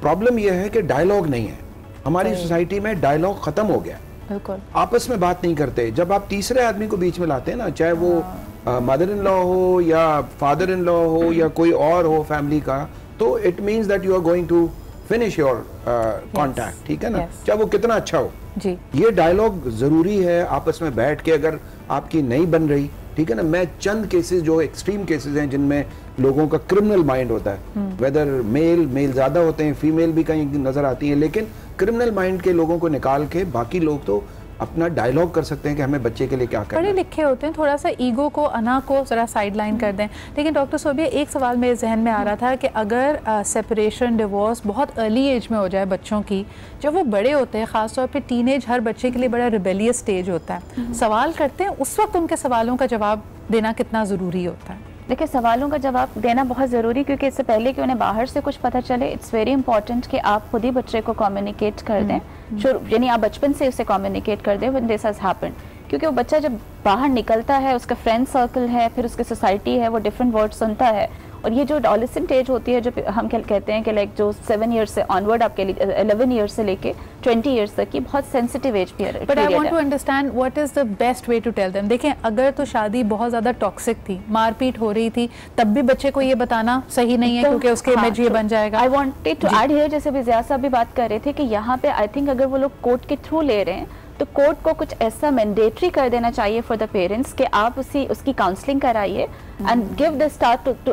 Problem ये है कि डायलॉग नहीं है हमारी सोसाइटी में, डायलॉग खत्म हो गया। बिल्कुल। आपस में बात नहीं करते। जब आप तीसरे आदमी को बीच में लाते हैं ना, चाहे वो मदर इन लॉ हो या फादर इन लॉ हो या कोई और हो फैमिली का, तो it means that you are going to finish your contact, ठीक है ना, चाहे वो कितना अच्छा हो जी। ये डायलॉग जरूरी है आपस में बैठ के। अगर आपकी नहीं बन रही, ठीक है ना, मैं चंद केसेस जो एक्सट्रीम केसेस हैं जिनमें लोगों का क्रिमिनल माइंड होता है, वेदर मेल ज्यादा होते हैं, फीमेल भी कहीं नजर आती है, लेकिन क्रिमिनल माइंड के लोगों को निकाल के बाकी लोग तो अपना डायलॉग कर सकते हैं कि हमें बच्चे के लिए क्या करना है। पढ़े लिखे होते हैं, थोड़ा सा ईगो को, अना को जरा साइड लाइन कर दें। लेकिन डॉक्टर सोबिया, एक सवाल मेरे जहन में आ रहा था कि अगर सेपरेशन, डिवोर्स बहुत अर्ली एज में हो जाए बच्चों की, जब वो बड़े होते हैं, ख़ासतौर पे टीनेज हर बच्चे के लिए बड़ा रिबेलियस स्टेज होता है, सवाल करते हैं, उस वक्त उनके सवालों का जवाब देना कितना ज़रूरी होता है? देखिए, सवालों का जवाब देना बहुत ज़रूरी, क्योंकि इससे पहले कि उन्हें बाहर से कुछ पता चले, इट्स वेरी इंपॉर्टेंट कि आप खुद ही बच्चे को कम्युनिकेट कर दें, यानी आप बचपन से उसे कम्युनिकेट कर दें व्हेन दिस हैज हैपेंड। क्योंकि वो बच्चा जब बाहर निकलता है, उसका फ्रेंड सर्कल है, फिर उसकी सोसाइटी है, वो डिफरेंट वर्ड सुनता है, और ये जो एडोलेसेंट एज होती है, जो हम कहते हैं कि लाइक जो 7 ईयर्स से ऑनवर्ड आपके लिए 11 ईयर्स से लेके 20 ईयर्स तक की बहुत sensitive age period. But I want to understand what is the best way to tell them. देखें, अगर तो शादी बहुत ज़्यादा टॉक्सिक थी, मारपीट हो रही थी, तब भी बच्चे को ये बताना सही नहीं है, क्योंकि उसके इमेज ये बन जाएगा। I wanted to add here, जैसे भी ज़िया साहब भी बात कर रहे थे कि यहाँ पे आई थिंक अगर वो लोग कोर्ट के थ्रू ले रहे हैं, तो कोर्ट को कुछ ऐसा मैंडेटरी कर देना चाहिए फॉर द पेरेंट्स कि आप उसकी काउंसलिंग कराइए and give the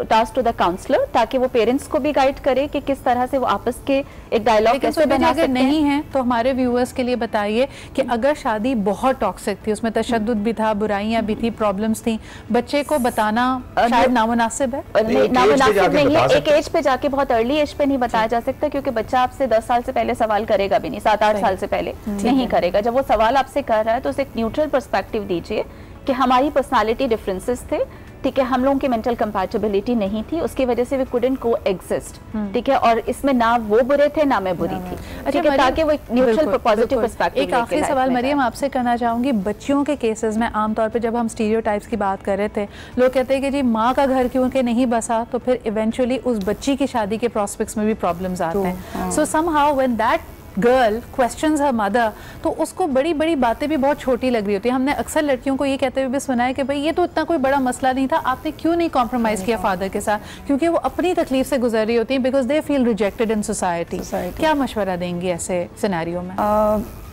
task to the counsellor, ताकि वो पेरेंट्स को भी गाइड करे कि किस तरह से वो आपस के एक डायलॉग कैसे बना सकते हैं। नहीं है तो हमारे व्यूअर्स के लिए बताइए कि अगर शादी बहुत टॉक्सिक थी, उसमें तशद्दुद भी था, बुराइयां भी थी, प्रॉब्लम्स थी, बच्चे को बताना शायद नामुनासिब है? नामुनासिब नहीं है, एक एज पे जाके, बहुत अर्ली एज पे नहीं बताया जा सकता, क्योंकि बच्चा आपसे 10 साल से पहले सवाल करेगा भी नहीं, 7-8 साल से पहले नहीं करेगा। जब वो सवाल आपसे कर रहा है तो उसे एक न्यूट्रल पर्सपेक्टिव दीजिए कि हमारी पर्सनालिटी डिफरेंसेस थे, ठीक है, हम लोगों की मेंटल कंपैटिबिलिटी नहीं थी, उसकी वजह से वी कुडंट कोएग्जिस्ट, ठीक है, और इसमें ना वो बुरे थे ना मैं बुरी थी, ठीक है, ताकि वो न्यूट्रल पॉजिटिव पर्सपेक्टिव। एक आखिरी सवाल मरियम आपसे करना चाहूंगी, बच्चियों के केसेस में आमतौर पे जब हम स्टीरियोटाइप्स की बात कर रहे थे, लोग कहते हैं कि जी माँ का घर क्यों के नहीं बसा, तो फिर इवेंचुअली उस बच्ची की शादी के प्रोस्पेक्ट्स में भी प्रॉब्लम्स आते हैं। सो somehow when that girl questions her mother, तो उसको बड़ी बड़ी बातें भी बहुत छोटी लग रही होती है। हमने अक्सर लड़कियों को ये कहते हुए भी सुना है कि भाई ये तो इतना कोई बड़ा मसला नहीं था, आपने क्यों नहीं कॉम्प्रोमाइज़ किया फादर के साथ, क्योंकि वो अपनी तकलीफ से गुजर रही होती हैं, because they feel rejected in society. क्या मशवरा देंगी ऐसे सिनेरियो में?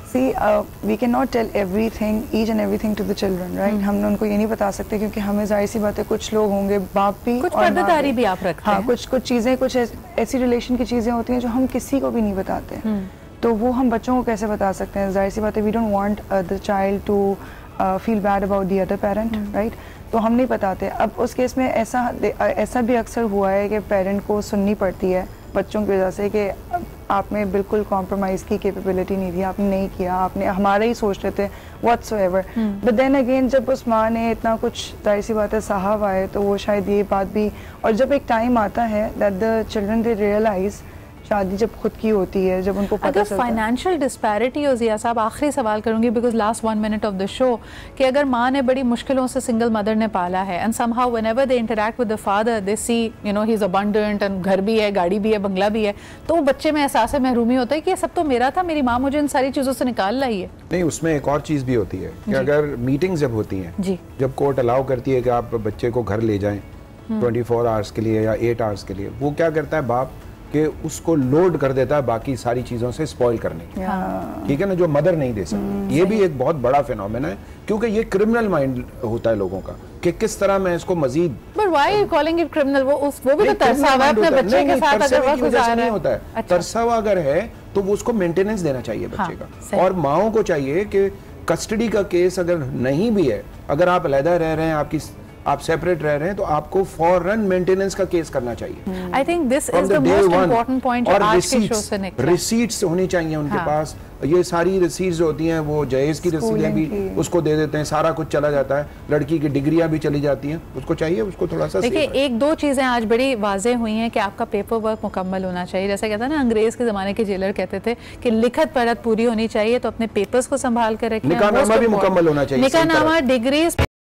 See, we cannot tell everything, each and everything to the children, right? हम उनको ये नहीं बता सकते, क्योंकि हमें जाहिर सी बात है, कुछ लोग होंगे, बाप भी, कुछ पर्दादारी भी आप रखते हैं। हाँ, कुछ चीज़ें, कुछ ऐसी रिलेशन की चीज़ें होती हैं जो हम किसी को भी नहीं बताते, तो वो हम बच्चों को कैसे बता सकते हैं? जाहिर सी बात है, we don't want the child to feel bad about the other parent, right? तो हम नहीं बताते। अब उस केस में ऐसा भी अक्सर हुआ है कि पेरेंट को सुननी पड़ती है बच्चों की वजह से कि आप में बिल्कुल कॉम्प्रोमाइज़ की कैपेबिलिटी नहीं थी, आपने नहीं किया, आपने हमारा ही सोच रहे थे व्हाटसोएवर। बट देन अगेन जब उस माँ ने इतना कुछ, जाहिर सी बात है, साहब आए, तो वो शायद ये बात भी, और जब एक टाइम आता है that the children they realise, शादी जब खुद की होती है, जब उनको पता चलता है। फाइनेंशियल डिस्पैरिटी हो, ज़िया साहब आखिरी सवाल करूंगी because last 1 minute of the show, कि अगर माँ ने बड़ी मुश्किलों से सिंगल मदर ने पाला है and somehow whenever they interact with the father they see you know he is abundant and घर भी है, गाड़ी भी है, बंगला भी है, तो बच्चे में एहसास महरूमी होता है कि ये सब तो मेरा था, मेरी माँ मुझे इन सारी चीज़ों से निकाल लाई है। नहीं, उसमें एक और चीज़ भी होती है कि अगर मीटिंग्स जब होती हैं, जब कोर्ट अलाउ करती है कि आप बच्चे को घर ले जाएं 24 आवर्स के लिए या 8 आवर्स के लिए, वो क्या करता है बाप कि उसको लोड कर देता है बाकी सारी चीजों से स्पॉइल करने की, ठीक है ना, जो मदर नहीं दे सकती। ये भी एक बहुत बड़ा फिनोमेना है, क्योंकि ये क्रिमिनल माइंड होता है लोगों का कि किस तरह मैं इसको मजीद। But why are you calling it criminal? वो भी तो तरसा हुआ अपने बच्चे के साथ, अगर वक्त गुजार रहा है होता है, तरसा हुआ अगर है तो वो उसको मेंटेनेंस देना चाहिए बच्चे का। और माओं को चाहिए कि कस्टडी का केस अगर नहीं भी है, अगर आप अलहदा रह रहे हैं, आप सेपरेट रह रहे हैं, तो आपको फॉरन मेंटेनेंस का केस करना चाहिए। I think this is the most important point जो आज के शो से निकला। रिसीट्स होनी चाहिए उनके पास, ये सारी रिसीट्स होती हैं, वो जहेज की रसीदें भी उसको दे देते हैं, सारा कुछ चला जाता है, लड़की की डिग्रियां भी चली जाती हैं, उसको चाहिए उसको थोड़ा सा। देखिए, 1-2 चीजें आज बड़ी वाज़ेह हुई हैं कि आपका पेपर वर्क मुकम्मल होना चाहिए। जैसे कहता है ना, अंग्रेज के जमाने के जेलर कहते थे कि लिखत पढ़त पूरी होनी चाहिए, तो अपने पेपर्स को संभाल कर रखें, निकाहनामा भी मुकम्मल होना चाहिए, निकाहनामा, डिग्रीज।